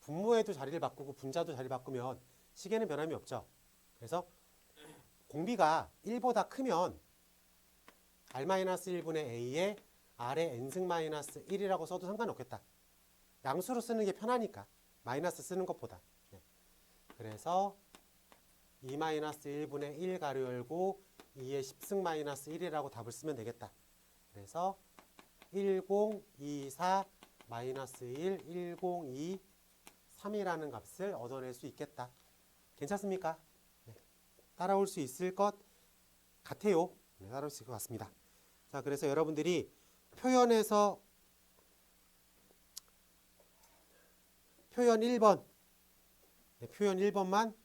분모에도 자리를 바꾸고 분자도 자리 바꾸면 식에는 변함이 없죠. 그래서 공비가 1보다 크면 R-1분의 A에 R의 n승 마이너스 1이라고 써도 상관없겠다. 양수로 쓰는 게 편하니까 마이너스 쓰는 것보다. 네. 그래서 2-1분의 1 가로 열고 2의 10승 마이너스 1이라고 답을 쓰면 되겠다. 그래서 1024 마이너스 1, 1023이라는 값을 얻어낼 수 있겠다. 괜찮습니까? 네. 따라올 수 있을 것 같아요. 네, 따라올 수 있을 것 같습니다. 자, 그래서 여러분들이 표현에서 표현 1번, 네, 표현 1번만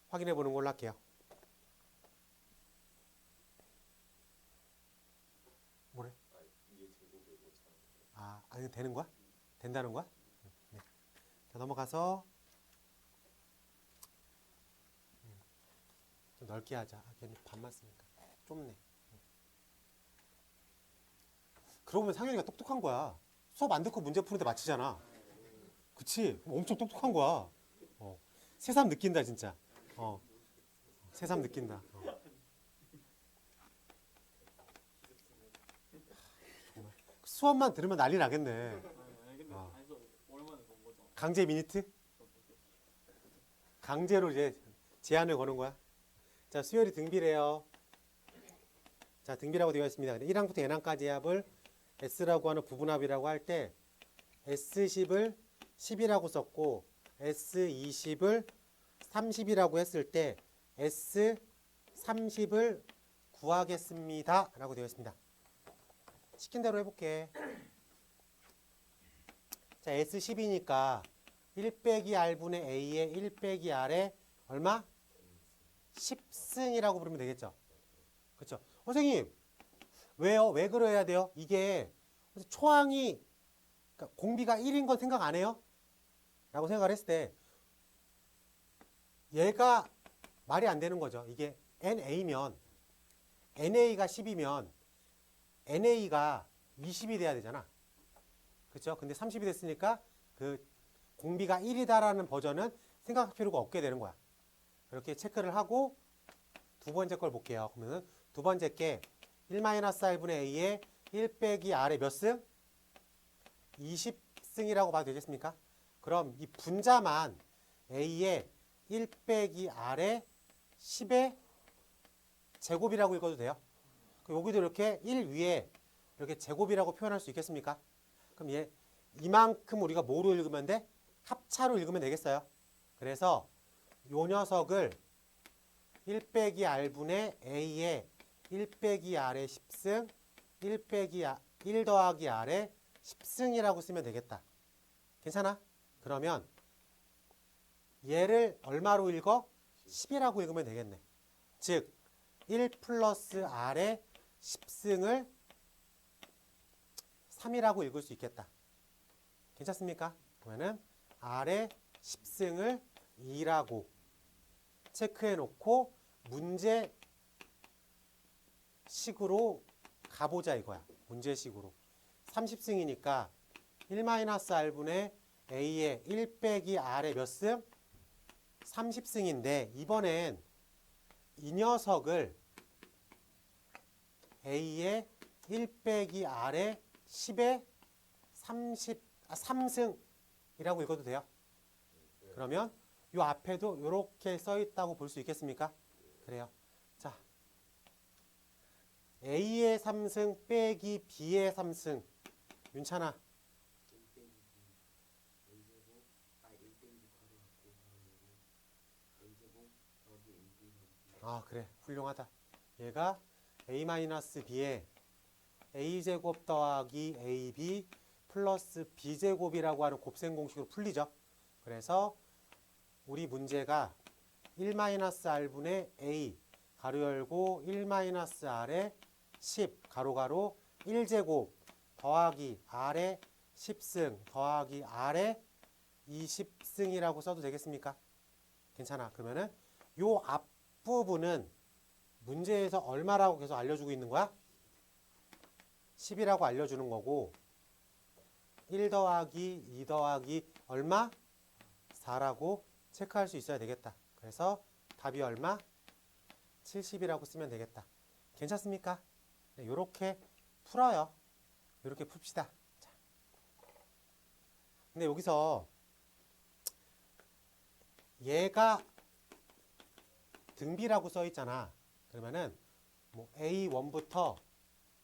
확인해 보는 걸로 할게요. 뭐래? 아, 아니 되는 거야? 된다는 거야? 네. 자, 넘어가서 좀 넓게 하자. 아, 괜히 반만 쓰니까 좁네. 그러고 보면 상현이가 똑똑한 거야. 수업 안 듣고 문제 푸는데 맞히잖아. 그치? 엄청 똑똑한 거야. 새삼 느낀다 진짜. 새삼 느낀다. 정말. 수업만 들으면 난리 나겠네. 강제 미니트? 강제로 이제 제한을 거는 거야. 자, 수열이 등비래요. 자, 등비라고 되어 있습니다. 1항부터 n항까지 합을 S라고 하는 부분합이라고 할 때 S10을 10이라고 썼고 S20을 30이라고 했을 때 S30을 구하겠습니다. 라고 되어 있습니다. 시킨 대로 해볼게. 자, S10이니까 1 빼기 R분의 A에 1 빼기 R에 얼마? 10승이라고 부르면 되겠죠. 그렇죠? 선생님, 왜요? 왜 그래야 돼요? 이게 초항이 그러니까 공비가 1인 건 생각 안 해요? 라고 생각을 했을 때 얘가 말이 안 되는 거죠. 이게 NA면 NA가 10이면 NA가 20이 돼야 되잖아. 그렇죠? 근데 30이 됐으니까 그 공비가 1이다라는 버전은 생각할 필요가 없게 되는 거야. 이렇게 체크를 하고 두 번째 걸 볼게요. 그러면 두 번째 게 1-R분의 A에 1 빼기 R의 몇 승? 20승이라고 봐도 되겠습니까? 그럼 이 분자만 A에 1 빼기 R의 10의 제곱이라고 읽어도 돼요. 여기도 이렇게 1 위에 이렇게 제곱이라고 표현할 수 있겠습니까? 그럼 얘 이만큼 우리가 뭐로 읽으면 돼? 합차로 읽으면 되겠어요. 그래서 요 녀석을 1 빼기 R분의 A에 1 빼기 R의 10승, 1 더하기 R의 10승이라고 쓰면 되겠다. 괜찮아? 그러면 얘를 얼마로 읽어? 10이라고 읽으면 되겠네. 즉, 1 플러스 R의 10승을 3이라고 읽을 수 있겠다. 괜찮습니까? 그러면은 R의 10승을 2라고 체크해 놓고 문제식으로 가보자 이거야. 문제식으로. 30승이니까 1-R분의 A의 1 빼기 R의 몇 승? 30승인데 이번엔 이 녀석을 A의 1 빼기 R의 10의 3승이라고 읽어도 돼요. 그러면 이 앞에도 이렇게 써 있다고 볼 수 있겠습니까? 그래요. 자, A의 3승 빼기 B의 3승. 윤찬아. 아, 그래. 훌륭하다. 얘가 A-B에 A제곱 더하기 AB 플러스 B제곱이라고 하는 곱셈 공식으로 풀리죠. 그래서 우리 문제가 1-R분의 A 가로 열고 1-R의 10 가로 가로 1제곱 더하기 R의 10승 더하기 R의 20승이라고 써도 되겠습니까? 괜찮아. 그러면은 요 앞부분은 문제에서 얼마라고 계속 알려주고 있는 거야? 10이라고 알려주는 거고 1 더하기 2 더하기 얼마? 4라고 체크할 수 있어야 되겠다. 그래서 답이 얼마? 70이라고 쓰면 되겠다. 괜찮습니까? 네, 요렇게 풀어요. 요렇게 풉시다. 자. 근데 여기서 얘가 등비라고 써 있잖아. 그러면은 뭐 A1부터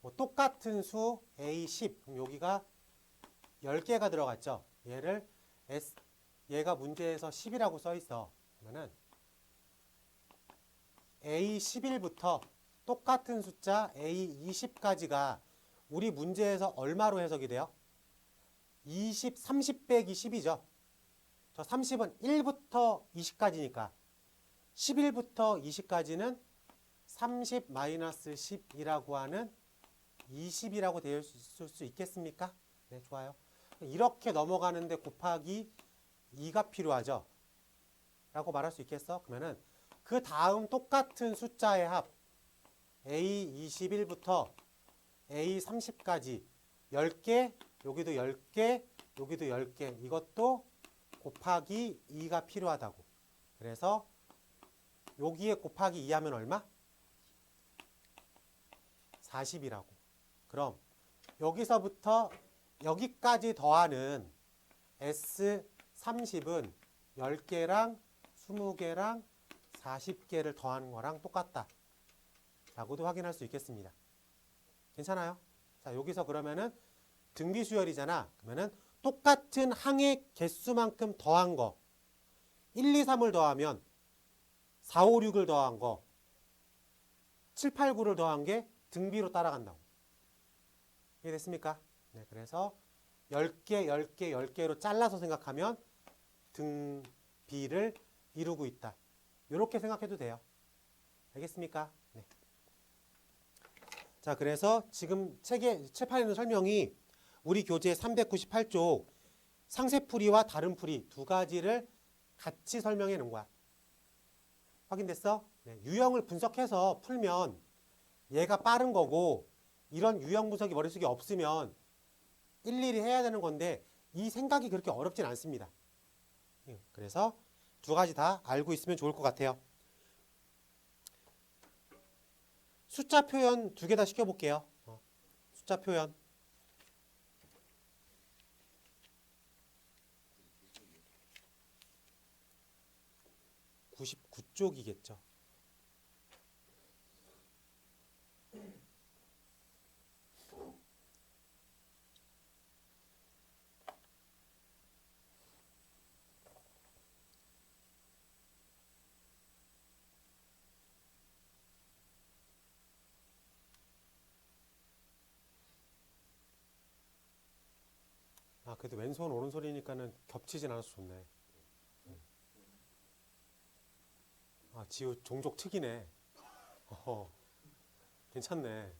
뭐 똑같은 수 A10. 그럼 여기가 10개가 들어갔죠. 얘가 문제에서 10이라고 써 있어. 그러면은 A11부터 똑같은 숫자 A20까지가 우리 문제에서 얼마로 해석이 돼요? 30 빼기 10이죠. 저 30은 1부터 20까지니까 11부터 20까지는 30 마이너스 10이라고 하는 20이라고 되어 있을 수 있겠습니까? 네, 좋아요. 이렇게 넘어가는데 곱하기 2가 필요하죠. 라고 말할 수 있겠어? 그러면은 그 다음 똑같은 숫자의 합 A21부터 A30까지 10개, 여기도 10개, 여기도 10개. 이것도 곱하기 2가 필요하다고. 그래서 여기에 곱하기 2 하면 얼마? 40이라고. 그럼 여기서부터 여기까지 더하는 S30은 10개랑 20개랑 40개를 더하는 거랑 똑같다. 라고도 확인할 수 있겠습니다. 괜찮아요? 자, 여기서 그러면은 등비수열이잖아. 그러면은 똑같은 항의 개수만큼 더한 거. 1, 2, 3을 더하면 4, 5, 6을 더한 거. 7, 8, 9를 더한 게 등비로 따라간다고. 이해됐습니까? 네, 그래서 10개, 10개, 10개로 잘라서 생각하면 등비를 이루고 있다. 이렇게 생각해도 돼요. 알겠습니까? 네. 자, 그래서 지금 책판에 있는 설명이 우리 교재 398쪽 상세풀이와 다른 풀이 두 가지를 같이 설명해 놓은 거야. 확인됐어? 네, 유형을 분석해서 풀면 얘가 빠른 거고 이런 유형 분석이 머릿속에 없으면 일일이 해야 되는 건데 이 생각이 그렇게 어렵진 않습니다. 그래서 두 가지 다 알고 있으면 좋을 것 같아요. 숫자 표현 두 개 다 시켜볼게요. 숫자 표현. 99쪽이겠죠. 아, 그래도 왼손 오른손이니까는 겹치진 않아서 좋네. 아, 지우 종족 특이네. 괜찮네.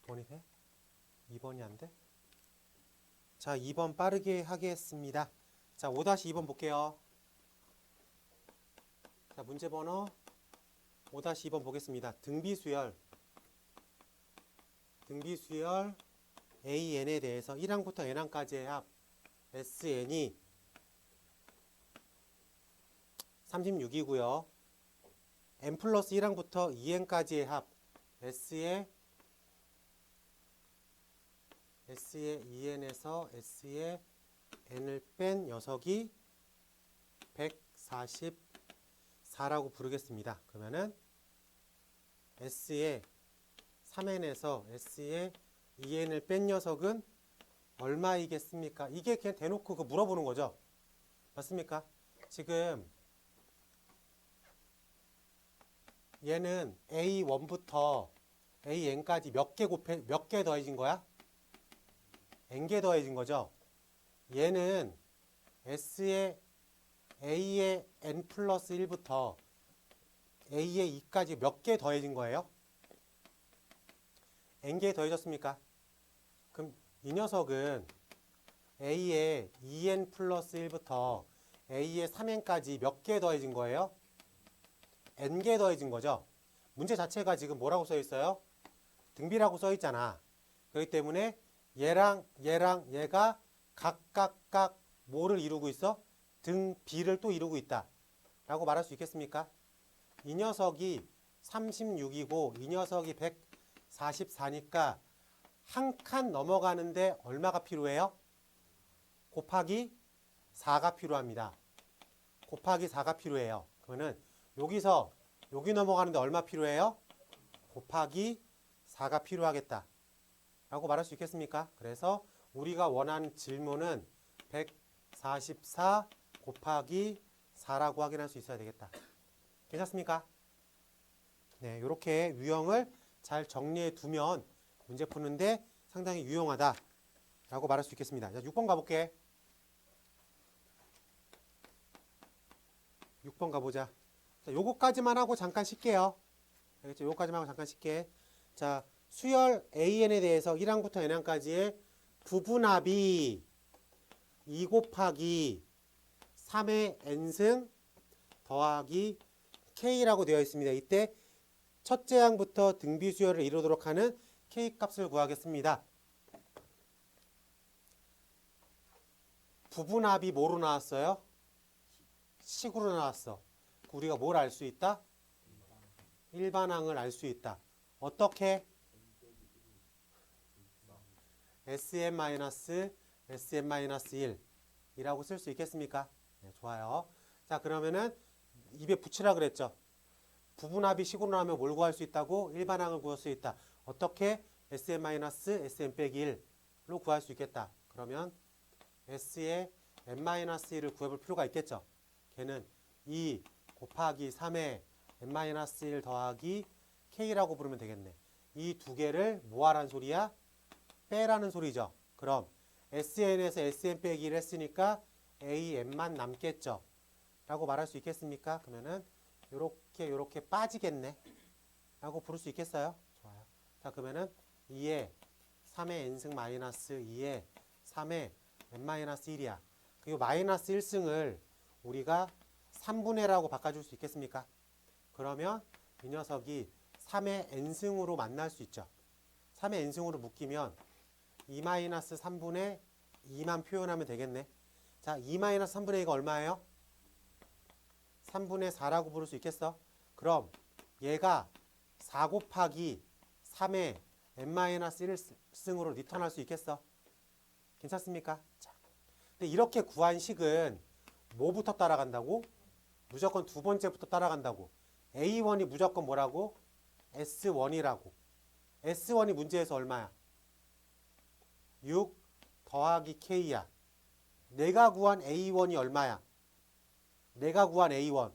돈이 돼? 2번이 안 돼? 자, 2번 빠르게 하겠습니다. 자, 5-2번 볼게요. 자, 문제 번호 5-2번 보겠습니다. 등비수열 AN에 대해서 1항부터 N항까지의 합 SN이 36이고요. n 플러스 1항부터 2n까지의 합 S의 2n에서 S의 n을 뺀 녀석이 144라고 부르겠습니다. 그러면은 S의 3n에서 S의 2n을 뺀 녀석은 얼마이겠습니까? 이게 그냥 대놓고 그 물어보는 거죠. 맞습니까? 지금 얘는 A1부터 AN까지 몇 개 더해진 거야? n개 더해진 거죠. 얘는 S의 A의 n 플러스 1부터 A의 2까지 몇 개 더해진 거예요? n개 더해졌습니까? 그럼 이 녀석은 A의 2n 플러스 1부터 A의 3n까지 몇 개 더해진 거예요? n개 더해진 거죠. 문제 자체가 지금 뭐라고 써 있어요? 등비라고 써 있잖아. 그렇기 때문에 얘랑 얘가 각각 뭐를 이루고 있어? 등비를 또 이루고 있다 라고 말할 수 있겠습니까? 이 녀석이 36이고 이 녀석이 144니까 한 칸 넘어가는데 얼마가 필요해요? 곱하기 4가 필요합니다. 곱하기 4가 필요해요. 그러면 여기서 여기 넘어가는데 얼마 필요해요? 곱하기 4가 필요하겠다 라고 말할 수 있겠습니까? 그래서 우리가 원하는 질문은 144 곱하기 4라고 확인할 수 있어야 되겠다. 괜찮습니까? 네, 이렇게 유형을 잘 정리해 두면 문제 푸는데 상당히 유용하다 라고 말할 수 있겠습니다. 자, 6번 가볼게. 6번 가보자. 자, 요거까지만 하고 잠깐 쉴게요. 알겠죠? 요거까지만 하고 잠깐 쉴게. 자, 수열 AN에 대해서 1항부터 n항까지의 부분합이 2 곱하기 3의 n승 더하기 k라고 되어 있습니다. 이때 첫째 항부터 등비 수열을 이루도록 하는 k 값을 구하겠습니다. 부분합이 뭐로 나왔어요? 식으로 나왔어. 우리가 뭘 알 수 있다? 일반항을 알 수 있다. 어떻게? sn-sn-1 이라고 쓸 수 있겠습니까? 네, 좋아요. 자, 그러면은 입에 붙이라 그랬죠. 부분합이 식으로 나오면 뭘 구할 수 있다고? 일반항을 구할 수 있다. 어떻게? sn-sn-1로 구할 수 있겠다. 그러면 s의 n-1을 구해볼 필요가 있겠죠. 걔는 2 곱하기 3의 n-1 더하기 k라고 부르면 되겠네. 이 두 개를 뭐하라는 소리야? 빼라는 소리죠. 그럼 sn에서 sn 빼기 1 했으니까 an만 남겠죠. 라고 말할 수 있겠습니까? 그러면은 요렇게 빠지겠네. 라고 부를 수 있겠어요? 좋아요. 자, 그러면은 2의 3의 n승 마이너스 2의 3의 n-1이야. 그리고 마이너스 1승을 우리가 3분의 라고 바꿔줄 수 있겠습니까? 그러면 이 녀석이 3의 n승으로 만날 수 있죠. 3의 n승으로 묶이면 2-3분의 2만 표현하면 되겠네. 자, 2-3분의 2가 얼마예요? 3분의 4라고 부를 수 있겠어? 그럼 얘가 4 곱하기 3의 n-1승으로 리턴할 수 있겠어? 괜찮습니까? 자, 근데 이렇게 구한 식은 뭐부터 따라간다고? 무조건 두 번째부터 따라간다고. A1이 무조건 뭐라고? S1이라고. S1이 문제에서 얼마야? 6 더하기 K야. 내가 구한 A1이 얼마야? 내가 구한 A1.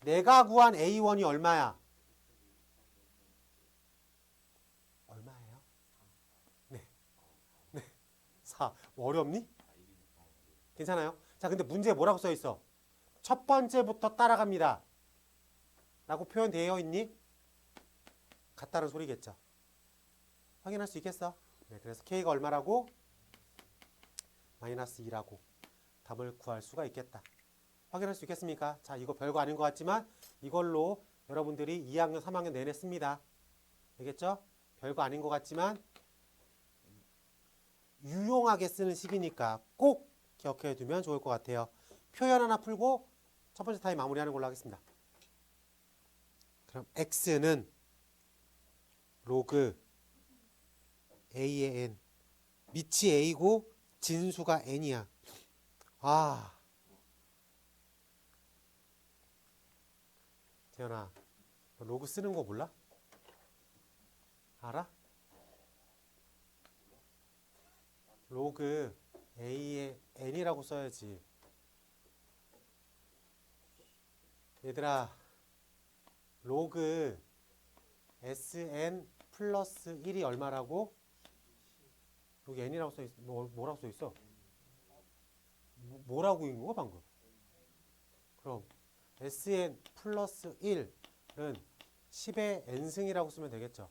내가 구한 A1이 얼마야? 얼마예요? 네. 4. 어렵니? 괜찮아요? 자, 근데 문제에 뭐라고 써 있어? 첫 번째부터 따라갑니다. 라고 표현되어 있니? 같다는 소리겠죠. 확인할 수 있겠어? 네, 그래서 K가 얼마라고? 마이너스 2라고 답을 구할 수가 있겠다. 확인할 수 있겠습니까? 자, 이거 별거 아닌 것 같지만 이걸로 여러분들이 2학년, 3학년 내내 씁니다. 알겠죠? 별거 아닌 것 같지만 유용하게 쓰는 식이니까 꼭 기억해 두면 좋을 것 같아요. 표현 하나 풀고 첫 번째 타입 마무리하는 걸로 하겠습니다. 그럼 x는 로그 a의 n, 밑이 a고 진수가 n이야. 아, 태연아, 너 로그 쓰는 거 몰라? 알아? 로그 a의 n이라고 써야지. 얘들아, 로그 sn 플러스 1이 얼마라고? 여기 n이라고 써 있어. 뭐라고 써 있어? 뭐라고 읽은 거 방금? 그럼 sn 플러스 1은 10의 n승이라고 쓰면 되겠죠.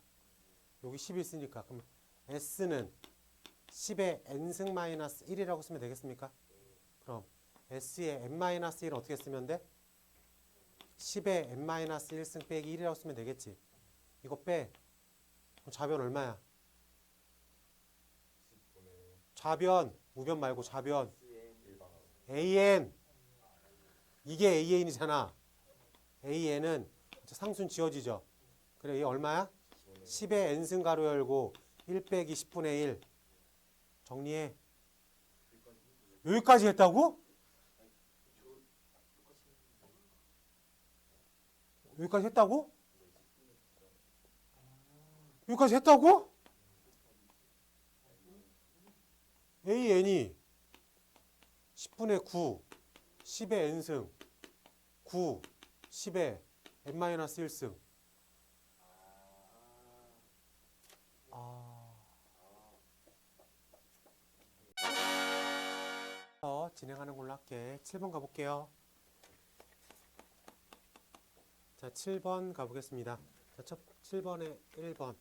여기 10이 있으니까 그럼 s는 10의 n승 마이너스 1이라고 쓰면 되겠습니까? 그럼 s의 n-1은 어떻게 쓰면 돼? 10의 n-1승 빼기 1이라고 쓰면 되겠지. 이거 빼. 그럼 좌변 얼마야? 좌변, 우변 말고 좌변. an. 이게 an이잖아. an은 상수는 지워지죠. 그래, 얘 얼마야? 10의 n승 가로 열고 1 빼기 10분의 1. 정리해. 여기까지 했다고? 여기까지 했다고? 여기까지 했다고? an이 10분의 9, 10의 n승, 9, 10의 n-1승. 진행하는 걸로 할게. 7번 가볼게요. 자, 7번 가보겠습니다. 자, 7번에 1번.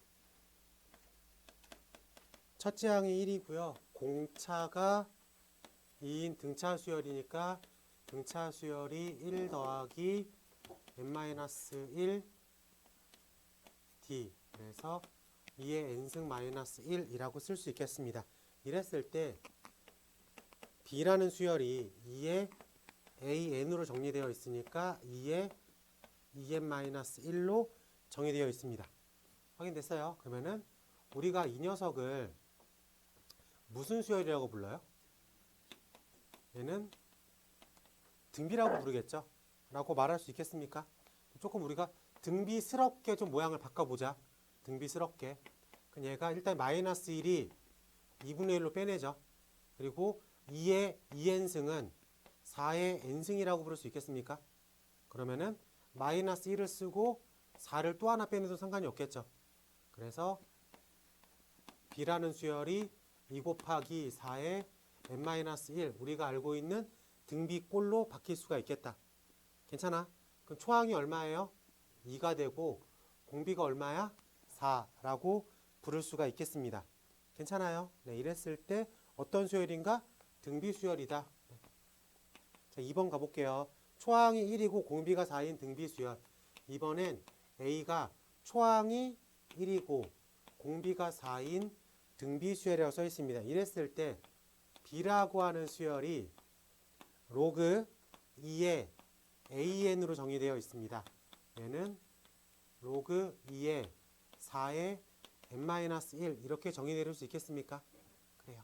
첫째 항이 1이고요. 공차가 2인 등차 수열이니까 등차 수열이 1 더하기 n-1 d. 그래서 2의 n승 마이너스 1이라고 쓸 수 있겠습니다. 이랬을 때 B라는 수열이 2의 AN으로 정리되어 있으니까 2의 2n-1로 정의되어 있습니다. 확인됐어요? 그러면은 우리가 이 녀석을 무슨 수열이라고 불러요? 얘는 등비라고 부르겠죠? 라고 말할 수 있겠습니까? 조금 우리가 등비스럽게 좀 모양을 바꿔보자. 등비스럽게. 그럼 얘가 일단 마이너스 1이 2분의 1로 빼내죠. 그리고 2의 2n승은 4의 n승이라고 부를 수 있겠습니까? 그러면은 마이너스 1을 쓰고 4를 또 하나 빼내도 상관이 없겠죠. 그래서 B라는 수열이 2 곱하기 4의 n-1 우리가 알고 있는 등비꼴로 바뀔 수가 있겠다. 괜찮아? 그럼 초항이 얼마예요? 2가 되고 공비가 얼마야? 4라고 부를 수가 있겠습니다. 괜찮아요? 네, 이랬을 때 어떤 수열인가? 등비 수열이다. 네. 자, 2번 가볼게요. 초항이 1이고 공비가 4인 등비 수열. 이번엔 A가 초항이 1이고 공비가 4인 등비 수열이라고 써 있습니다. 이랬을 때 B라고 하는 수열이 로그 2의 AN으로 정의되어 있습니다. 얘는 로그 2의 4의 n-1 이렇게 정의될 수 있겠습니까? 그래요.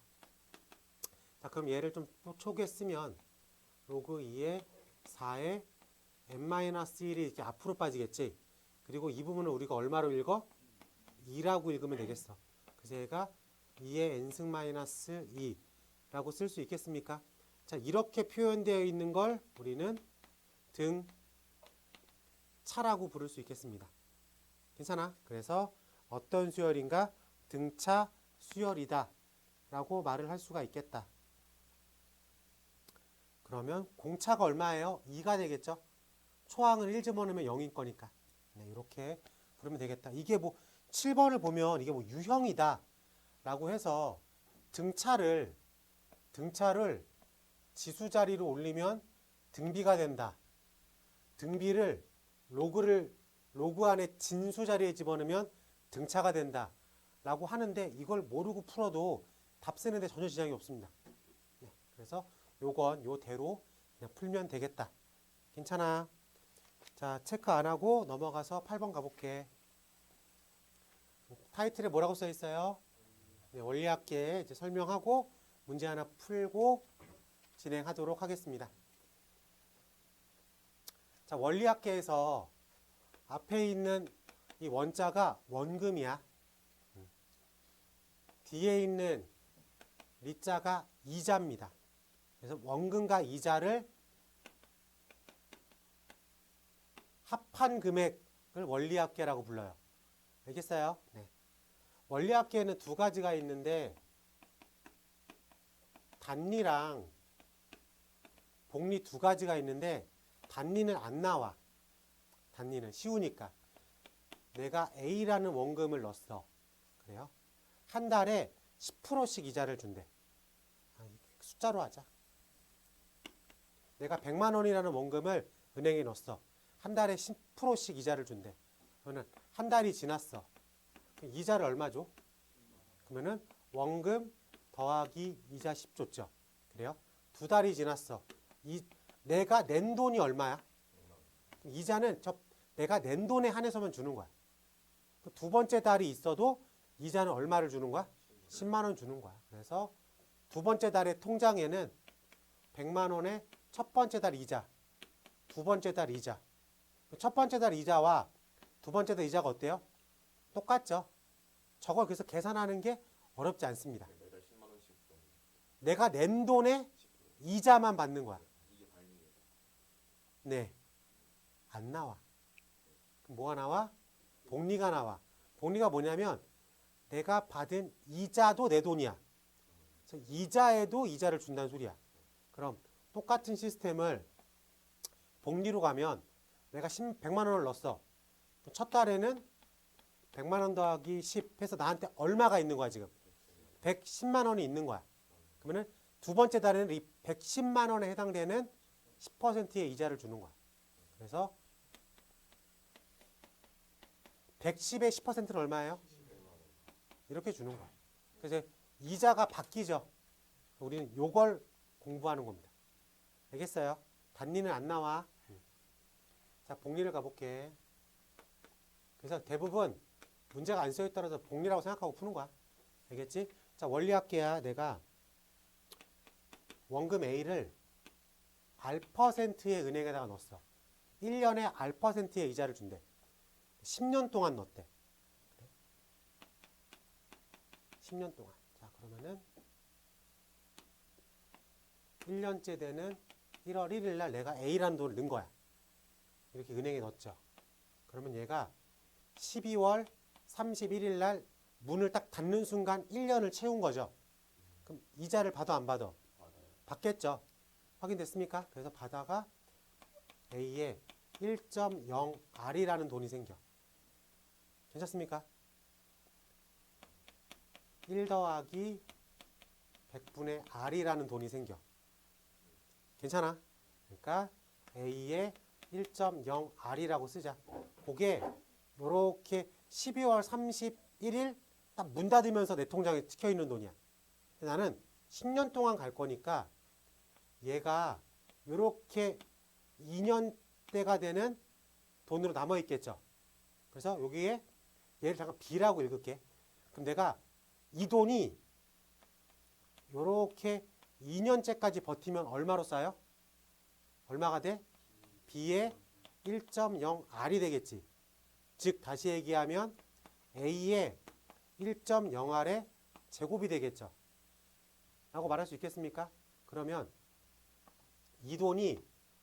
자, 그럼 얘를 좀 초기에 쓰면 로그 2의 4의 n-1이 이렇게 앞으로 빠지겠지. 그리고 이 부분을 우리가 얼마로 읽어? 2라고 읽으면 되겠어. 그래서 얘가 2의 n승 마이너스 2라고 쓸 수 있겠습니까? 자, 이렇게 표현되어 있는 걸 우리는 등차라고 부를 수 있겠습니다. 괜찮아? 그래서 어떤 수열인가? 등차 수열이다 라고 말을 할 수가 있겠다. 그러면 공차가 얼마예요? 2가 되겠죠? 초항을 1 집어넣으면 0인 거니까. 네, 이렇게 부르면 되겠다. 이게 뭐 7번을 보면 이게 뭐 유형이다 라고 해서 등차를 지수 자리로 올리면 등비가 된다. 등비를 로그 안에 진수 자리에 집어넣으면 등차가 된다 라고 하는데 이걸 모르고 풀어도 답 쓰는데 전혀 지장이 없습니다. 네, 그래서 요건 요대로 그냥 풀면 되겠다. 괜찮아. 자, 체크 안 하고 넘어가서 8번 가볼게. 타이틀에 뭐라고 써 있어요? 네, 원리학계 이제 설명하고 문제 하나 풀고 진행하도록 하겠습니다. 자, 원리학계에서 앞에 있는 이 원자가 원금이야. 뒤에 있는 리자가 이자입니다. 그래서 원금과 이자를 합한 금액을 원리합계라고 불러요. 알겠어요? 네. 원리합계에는 두 가지가 있는데 단리랑 복리 두 가지가 있는데 단리는 안 나와. 단리는 쉬우니까. 내가 A라는 원금을 넣었어. 그래요? 한 달에 10%씩 이자를 준대. 숫자로 하자. 내가 100만 원이라는 원금을 은행에 넣었어. 한 달에 10%씩 이자를 준대. 그러면 한 달이 지났어. 이자를 얼마 줘? 그러면은 원금 더하기 이자 10 줬죠. 그래요? 두 달이 지났어. 내가 낸 돈이 얼마야? 이자는 내가 낸 돈에 한해서만 주는 거야. 두 번째 달이 있어도 이자는 얼마를 주는 거야? 10만 원 주는 거야. 그래서 두 번째 달의 통장에는 100만 원의 첫 번째 달 이자, 두 번째 달 이자. 첫 번째 달 이자와 두 번째 달 이자가 어때요? 똑같죠. 저걸 그래서 계산하는 게 어렵지 않습니다. 매달 10만 원씩 내가 낸 돈에 이자만 받는 거야. 이게 발리예요. 네. 안 나와. 그럼 뭐가 나와? 복리가 나와. 복리가 뭐냐면 내가 받은 이자도 내 돈이야. 그래서 이자에도 이자를 준다는 소리야. 그럼 똑같은 시스템을 복리로 가면 내가 100만 원을 넣었어. 첫 달에는 100만 원 더하기 10 해서 나한테 얼마가 있는 거야 지금? 110만 원이 있는 거야. 그러면 두 번째 달에는 이 110만 원에 해당되는 10%의 이자를 주는 거야. 그래서 110의 10%는 얼마예요? 이렇게 주는 거야. 그래서 이자가 바뀌죠. 우리는 요걸 공부하는 겁니다. 알겠어요? 단리는 안 나와. 자, 복리를 가볼게. 그래서 대부분 문제가 안 써있 따라서 복리라고 생각하고 푸는 거야. 알겠지? 자, 원리학계야. 내가 원금 A를 R%의 은행에다가 넣었어. 1년에 R%의 이자를 준대. 10년 동안 넣었대. 10년 동안. 자, 그러면은 1년째 되는 1월 1일 날 내가 A라는 돈을 넣은 거야. 이렇게 은행에 넣었죠. 그러면 얘가 12월 31일 날 문을 딱 닫는 순간 1년을 채운 거죠. 그럼 이자를 받아 안 받아? 받겠죠. 확인됐습니까? 그래서 받아가 A에 1.0R이라는 돈이 생겨. 괜찮습니까? 1 더하기 100분의 R이라는 돈이 생겨. 괜찮아? 그러니까 A에 1.0R이라고 쓰자. 그게 요렇게 12월 31일 딱 문 닫으면서 내 통장에 찍혀 있는 돈이야. 나는 10년 동안 갈 거니까 얘가 요렇게 2년대가 되는 돈으로 남아 있겠죠. 그래서 여기에 얘를 잠깐 B라고 읽을게. 그럼 내가 이 돈이 요렇게 2년째까지 버티면 얼마로 쌓여? 얼마가 돼? B의 1.0R이 되겠지. 즉 다시 얘기하면 A의 1.0R의 제곱이 되겠죠. 라고 말할 수 있겠습니까? 그러면 이 돈이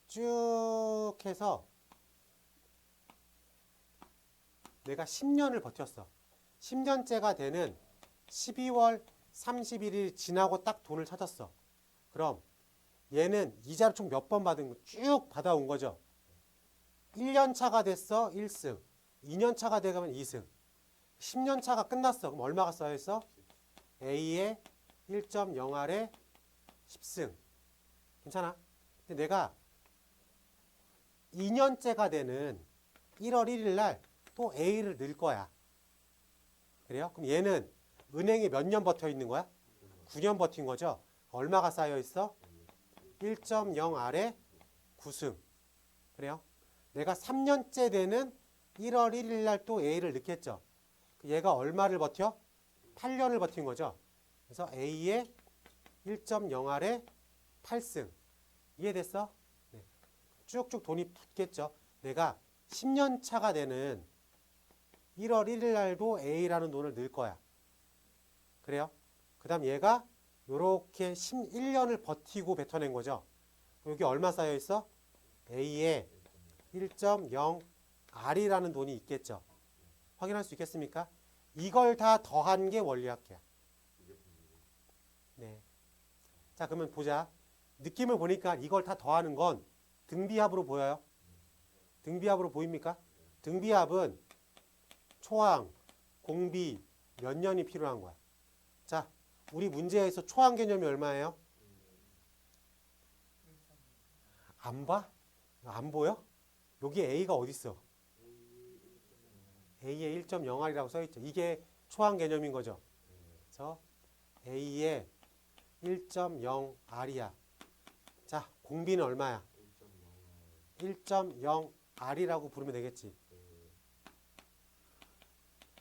쭉 해서 내가 10년을 버텼어. 10년째가 되는 12월 31일 지나고 딱 돈을 찾았어. 그럼 얘는 이자를 총 몇 번 받은 거 쭉 받아온 거죠. 1년 차가 됐어 1승, 2년 차가 돼가면 2승, 10년 차가 끝났어. 그럼 얼마가 쌓여있어? A의 1.0R의 10승. 괜찮아? 근데 내가 2년째가 되는 1월 1일 날 또 A를 넣을 거야. 그래요? 그럼 얘는 은행에 몇 년 버텨 있는 거야? 9년 버틴 거죠? 얼마가 쌓여 있어? 1.0R의 9승. 그래요? 내가 3년째 되는 1월 1일 날 또 A를 넣겠죠. 얘가 얼마를 버텨? 8년을 버틴 거죠. 그래서 A의 1.0R의 8승. 이해됐어? 네. 쭉쭉 돈이 붙겠죠. 내가 10년 차가 되는 1월 1일 날도 A라는 돈을 넣을 거야. 그래요? 그 다음 얘가 요렇게 11년을 버티고 뱉어낸 거죠. 여기 얼마 쌓여 있어? A에 1.0R이라는 돈이 있겠죠. 확인할 수 있겠습니까? 이걸 다 더한 게 원리학계야. 네. 자, 그러면 보자. 느낌을 보니까 이걸 다 더하는 건 등비합으로 보여요? 등비합으로 보입니까? 등비합은 초항, 공비 몇 년이 필요한 거야. 자, 우리 문제에서 초항 개념이 얼마예요? 안 봐? 안 보여? 여기 A가 어디 있어? A의 1.0R이라고 써있죠. 이게 초항 개념인 거죠. 그래서 A의 1.0R이야. 자, 공비는 얼마야? 1.0R이라고 부르면 되겠지.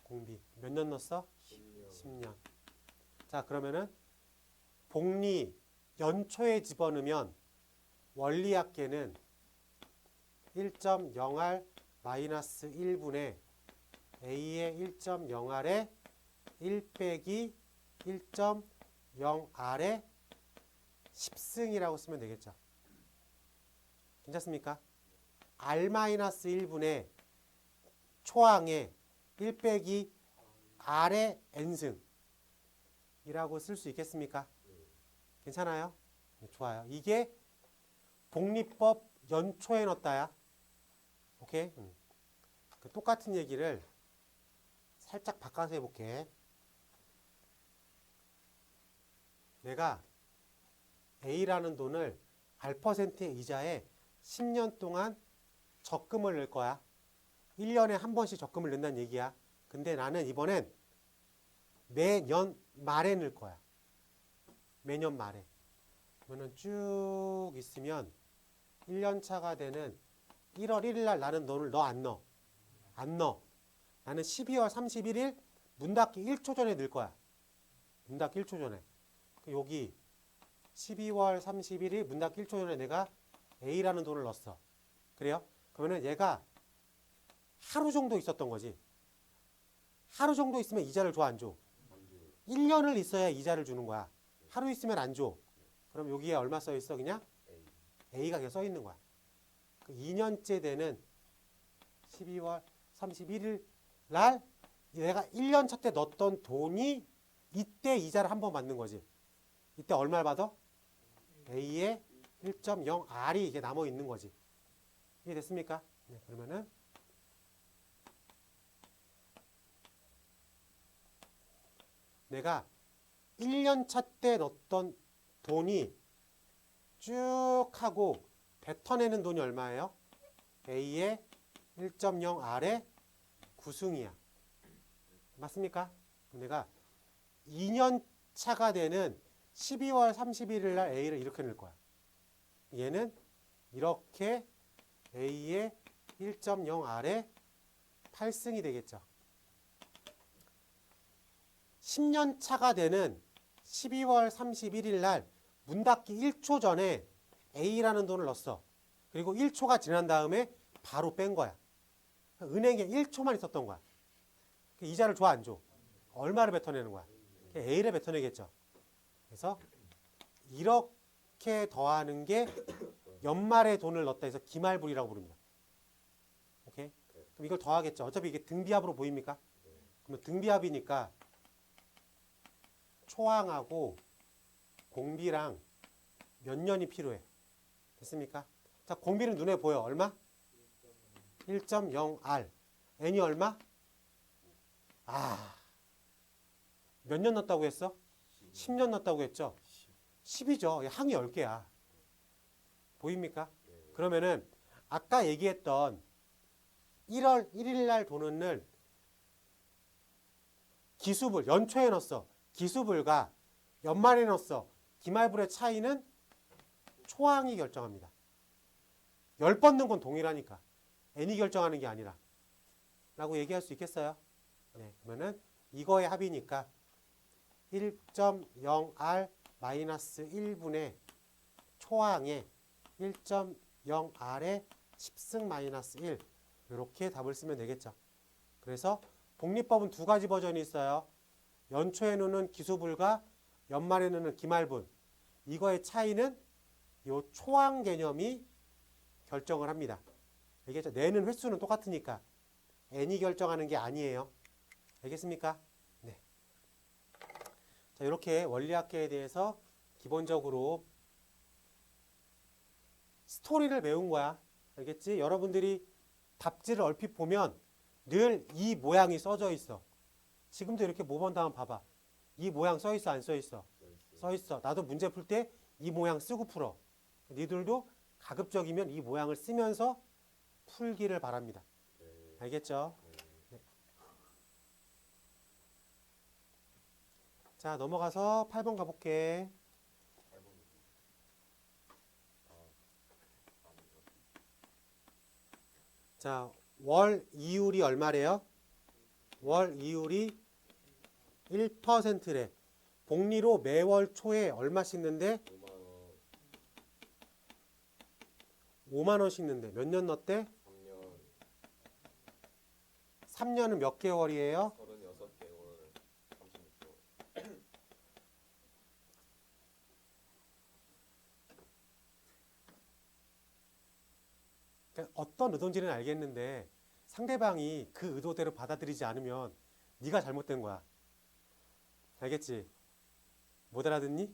공비. 몇 년 넣었어? 10년. 자, 그러면은 복리 연초에 집어넣으면 원리학계는 1.0R 마이너스 1분의 A의 1.0R에 1 빼기 1.0R에 10승이라고 쓰면 되겠죠. 괜찮습니까? R-1분의 초항에 1 빼기 R의 N승 이라고 쓸 수 있겠습니까? 괜찮아요? 네, 좋아요. 이게 복리법 연초에 넣었다야. 오케이? 그 똑같은 얘기를 살짝 바꿔서 해볼게. 내가 A라는 돈을 R%의 이자에 10년 동안 적금을 넣을 거야. 1년에 한 번씩 적금을 넣는다는 얘기야. 근데 나는 이번엔 매년 말에 넣을 거야. 매년 말에. 그러면 쭉 있으면 1년 차가 되는 1월 1일 날 나는 돈을 넣어 안 넣어? 안 넣어. 나는 12월 31일 문 닫기 1초 전에 넣을 거야. 문 닫기 1초 전에. 여기 12월 31일 문 닫기 1초 전에 내가 A라는 돈을 넣었어. 그래요? 그러면 얘가 하루 정도 있었던 거지. 하루 정도 있으면 이자를 줘, 안 줘? 1년을 있어야 이자를 주는 거야. 하루 있으면 안 줘. 그럼 여기에 얼마 써 있어? 그냥 A가 그냥 써 있는 거야. 2년째 되는 12월 31일 날 내가 1년 차 때 넣었던 돈이 이때 이자를 한 번 받는 거지. 이때 얼마를 받아? A의 1.0R이 이게 남아 있는 거지. 이해됐습니까? 네, 그러면은 내가 1년 차 때 넣었던 돈이 쭉 하고 뱉어내는 돈이 얼마예요? A의 1.0R의 9승이야. 맞습니까? 내가 2년 차가 되는 12월 31일 날 A를 이렇게 넣을 거야. 얘는 이렇게 A의 1.0R의 8승이 되겠죠. 10년 차가 되는 12월 31일 날 문 닫기 1초 전에 A라는 돈을 넣었어. 그리고 1초가 지난 다음에 바로 뺀 거야. 은행에 1초만 있었던 거야. 이자를 줘, 안 줘? 얼마를 뱉어내는 거야? A를 뱉어내겠죠. 그래서 이렇게 더하는 게 연말에 돈을 넣었다 해서 기말불이라고 부릅니다. 오케이? 그럼 이걸 더하겠죠. 어차피 이게 등비합으로 보입니까? 그러면 등비합이니까 초항하고 공비랑 몇 년이 필요해? 됐습니까? 자, 공비는 눈에 보여. 얼마? 1.0R. N이 얼마? 몇 년 넣었다고 했어? 10년 넣었다고 했죠? 10이죠. 항이 10개야. 보입니까? 그러면은 아까 얘기했던 1월 1일 날 돈을 기수불, 연초에 넣었어. 기수불과 연말에 넣었어. 기말불의 차이는 초항이 결정합니다. 10번 넣은 건 동일하니까. n이 결정하는 게 아니라. 라고 얘기할 수 있겠어요? 네, 그러면은 이거의 합이니까 1.0r 마이너스 1분의 초항에 1.0r의 10승 마이너스 1 이렇게 답을 쓰면 되겠죠. 그래서 복리법은 두 가지 버전이 있어요. 연초에 넣는 기수불과 연말에 넣는 기말분. 이거의 차이는 이 초항 개념이 결정을 합니다. 알겠죠? 내는 횟수는 똑같으니까 n이 결정하는 게 아니에요. 알겠습니까? 네. 자, 이렇게 원리학계에 대해서 기본적으로 스토리를 배운 거야. 알겠지? 여러분들이 답지를 얼핏 보면 늘 이 모양이 써져 있어. 지금도 이렇게 모범 다음 봐봐. 이 모양 써 있어, 안 써 있어? 써 있어. 나도 문제 풀 때 이 모양 쓰고 풀어. 니들도 가급적이면 이 모양을 쓰면서 풀기를 바랍니다. 알겠죠? 네. 자, 넘어가서 8번 가볼게. 자, 월 이율이 얼마래요? 월 이율이 1%래. 복리로 매월 초에 얼마씩 넣는데? 5만 원씩 넣는데. 몇 년 넣었대? 3년은 몇 개월이에요? 36개월, 36개월. 그러니까 어떤 의도인지는 알겠는데 상대방이 그 의도대로 받아들이지 않으면 네가 잘못된 거야. 알겠지? 못 알아듣니?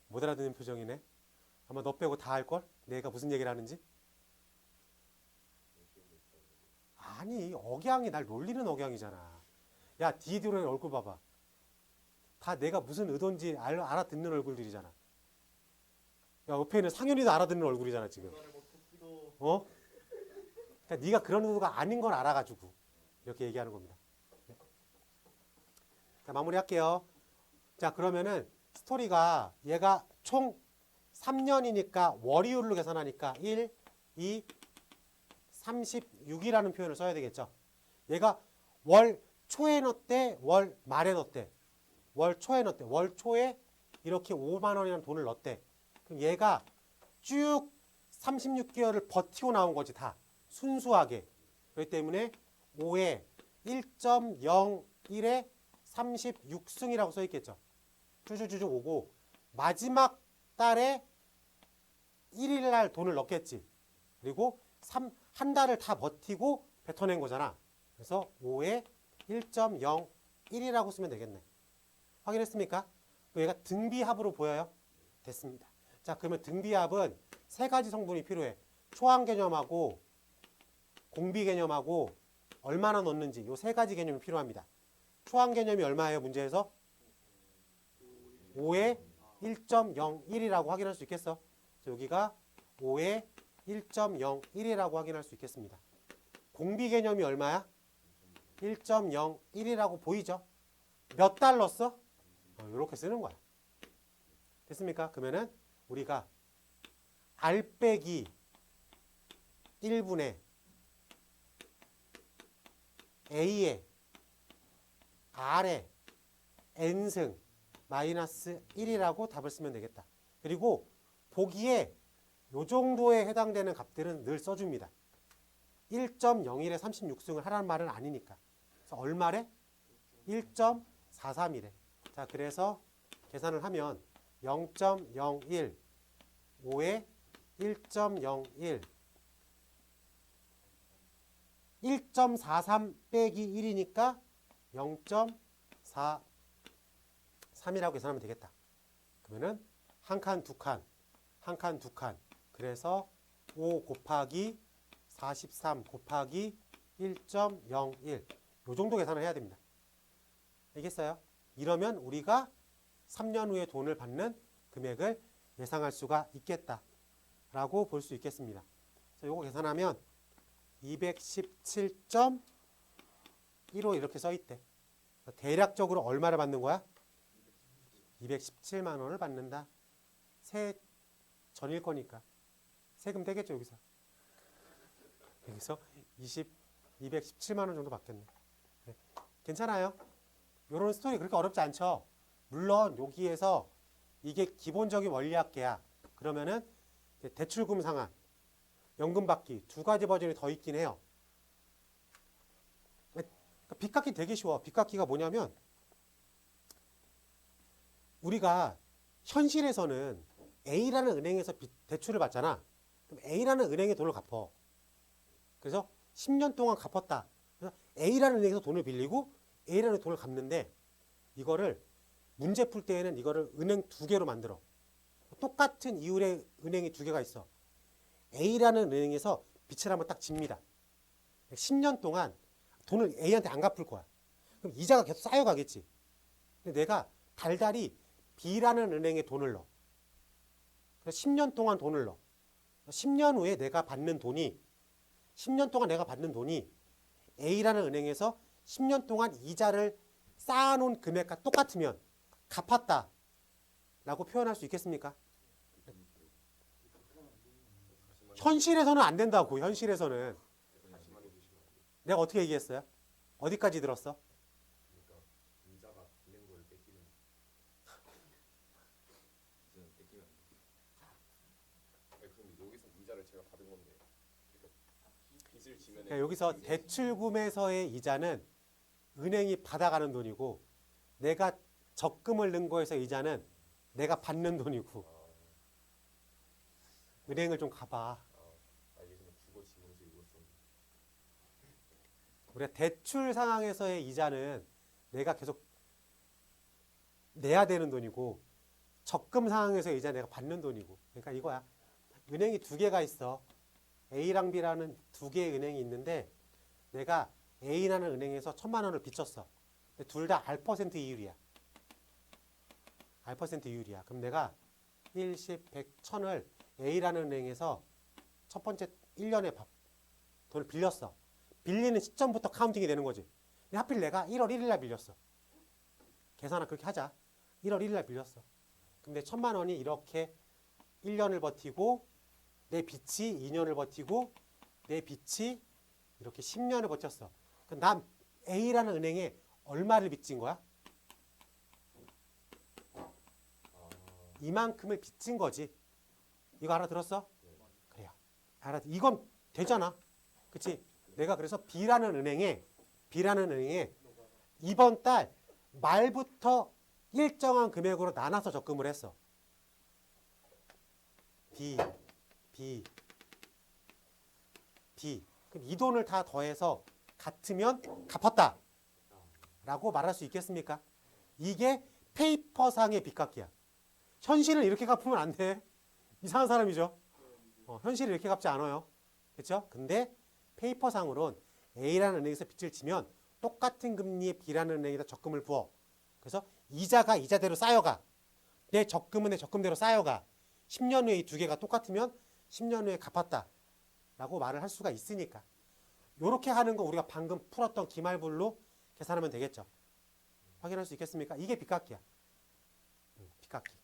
못 알아듣는 표정이네. 아마 너 빼고 다 알걸? 내가 무슨 얘기를 하는지? 아니, 억양이 날 놀리는 억양이잖아. 야, 디디로의 얼굴 봐봐. 다 내가 무슨 의도인지 알아듣는 얼굴들이잖아. 야, 옆에 있는 상현이도 알아듣는 얼굴이잖아, 지금. 어? 그러니까 네가 그런 의도가 아닌 걸 알아가지고 이렇게 얘기하는 겁니다. 네. 자, 마무리할게요. 자, 그러면은 스토리가 얘가 총 3년이니까 월이율로 계산하니까 1, 2, 36이라는 표현을 써야 되겠죠. 얘가 월 초에 넣었대, 월 말에 넣었대. 월 초에 넣었대. 월 초에 이렇게 5만 원이라는 돈을 넣었대. 그럼 얘가 쭉 36개월을 버티고 나온 거지, 다. 순수하게. 그렇기 때문에 5에 1.01에 36승이라고 써 있겠죠. 쭈쭈쭈쭈 오고 마지막 달에 1일 날 돈을 넣겠지. 그리고 한 달을 다 버티고 뱉어낸 거잖아. 그래서 5에 1.01이라고 쓰면 되겠네. 확인했습니까? 얘가 등비합으로 보여요? 됐습니다. 자, 그러면 등비합은 세 가지 성분이 필요해. 초항 개념하고 공비 개념하고 얼마나 넣는지 이 세 가지 개념이 필요합니다. 초항 개념이 얼마예요? 문제에서? 5에 1.01이라고 확인할 수 있겠어? 여기가 5에 1.01이라고 확인할 수 있겠습니다. 공비 개념이 얼마야? 1.01이라고 보이죠? 몇 달 넣었어? 이렇게 쓰는 거야. 됐습니까? 그러면은 우리가 R 빼기 1분의 A에 R에 N승 마이너스 1이라고 답을 쓰면 되겠다. 그리고 보기에 요 정도에 해당되는 값들은 늘 써줍니다. 1.01에 36승을 하라는 말은 아니니까. 그래서 얼마래? 1.43이래. 자, 그래서 계산을 하면 0.01, 5에 1.01, 1.43 빼기 1이니까 0.43이라고 계산하면 되겠다. 그러면은 한 칸, 두 칸, 한 칸, 두 칸. 그래서 5 곱하기 43 곱하기 1.01. 요 정도 계산을 해야 됩니다. 알겠어요? 이러면 우리가 3년 후에 돈을 받는 금액을 예상할 수가 있겠다라고 볼 수 있겠습니다. 자, 요거 계산하면 217.15 이렇게 써 있대. 대략적으로 얼마를 받는 거야? 217만 원을 받는다. 새 전일 거니까. 세금 떼겠죠, 여기서. 여기서 217만 원 정도 받겠네. 네. 괜찮아요. 요런 스토리 그렇게 어렵지 않죠. 물론 여기에서 이게 기본적인 원리학계야. 그러면은 이제 대출금 상환, 연금 받기 두 가지 버전이 더 있긴 해요. 그러니까 빚 갚기 되게 쉬워. 빚 갚기가 뭐냐면 우리가 현실에서는 A라는 은행에서 대출을 받잖아. 그럼 A라는 은행에 돈을 갚어. 그래서 10년 동안 갚았다. 그래서 A라는 은행에서 돈을 빌리고 A라는 돈을 갚는데 이거를 문제 풀 때에는 이거를 은행 두 개로 만들어. 똑같은 이율의 은행이 두 개가 있어. A라는 은행에서 빚을 한번 딱 집니다. 10년 동안 돈을 A한테 안 갚을 거야. 그럼 이자가 계속 쌓여가겠지. 근데 내가 달달이 B라는 은행에 돈을 넣어. 그래서 10년 동안 돈을 넣어. 10년 후에 내가 받는 돈이 10년 동안 내가 받는 돈이 A라는 은행에서 10년 동안 이자를 쌓아놓은 금액과 똑같으면 갚았다 라고 표현할 수 있겠습니까? 현실에서는 안 된다고. 현실에서는. 내가 어떻게 얘기했어요? 어디까지 들었어? 그러니까 이자가 있는 걸 뺏기면 이자는 뺏기면 안 돼. 아니 근데 여기서 이자를 제가 받은 건데 그러니까 빚을 지면 그러니까 여기서 대출금에서의 이자는 은행이 받아가는 돈이고 내가 적금을 넣은 거에서 이자는 내가 받는 돈이고 은행을 좀 가봐. 알겠지만 국어 지문에서 읽었었는데 우리가 대출 상황에서의 이자는 내가 계속 내야 되는 돈이고 적금 상황에서의 이자 내가 받는 돈이고 그러니까 이거야. 은행이 두 개가 있어. A랑 B라는 두 개의 은행이 있는데 내가 A라는 은행에서 1,000만 원을 빚졌어. 근데 둘 다 R% 이율이야. R% 이율이야. 그럼 내가 1, 10, 100, 1000을 A라는 은행에서 첫 번째 1년에 돈을 빌렸어. 빌리는 시점부터 카운팅이 되는 거지. 근데 하필 내가 1월 1일 날 빌렸어. 계산을 그렇게 하자. 1월 1일 날 빌렸어. 근데 1,000만 원이 이렇게 1년을 버티고 내 빚이 2년을 버티고 내 빚이 이렇게 10년을 버텼어. 그럼 난 A라는 은행에 얼마를 빚진 거야? 이만큼을 빚진 거지. 이거 알아들었어? 그래요. 이건 되잖아. 그치? 내가 그래서 B라는 은행에 이번 달 말부터 일정한 금액으로 나눠서 적금을 했어. B. 그럼 이 돈을 다 더해서 같으면 갚았다. 라고 말할 수 있겠습니까? 이게 페이퍼상의 빚갚기야. 현실은 이렇게 갚으면 안 돼. 이상한 사람이죠. 현실은 이렇게 갚지 않아요. 그렇죠? 근데 페이퍼상으론 A라는 은행에서 빚을 지면 똑같은 금리의 B라는 은행에다 적금을 부어. 그래서 이자가 이자대로 쌓여가. 내 적금은 내 적금대로 쌓여가. 10년 후에 이 두 개가 똑같으면 10년 후에 갚았다. 라고 말을 할 수가 있으니까. 요렇게 하는 거 우리가 방금 풀었던 기말불로 계산하면 되겠죠. 확인할 수 있겠습니까? 이게 빚갚기야. 빚갚기.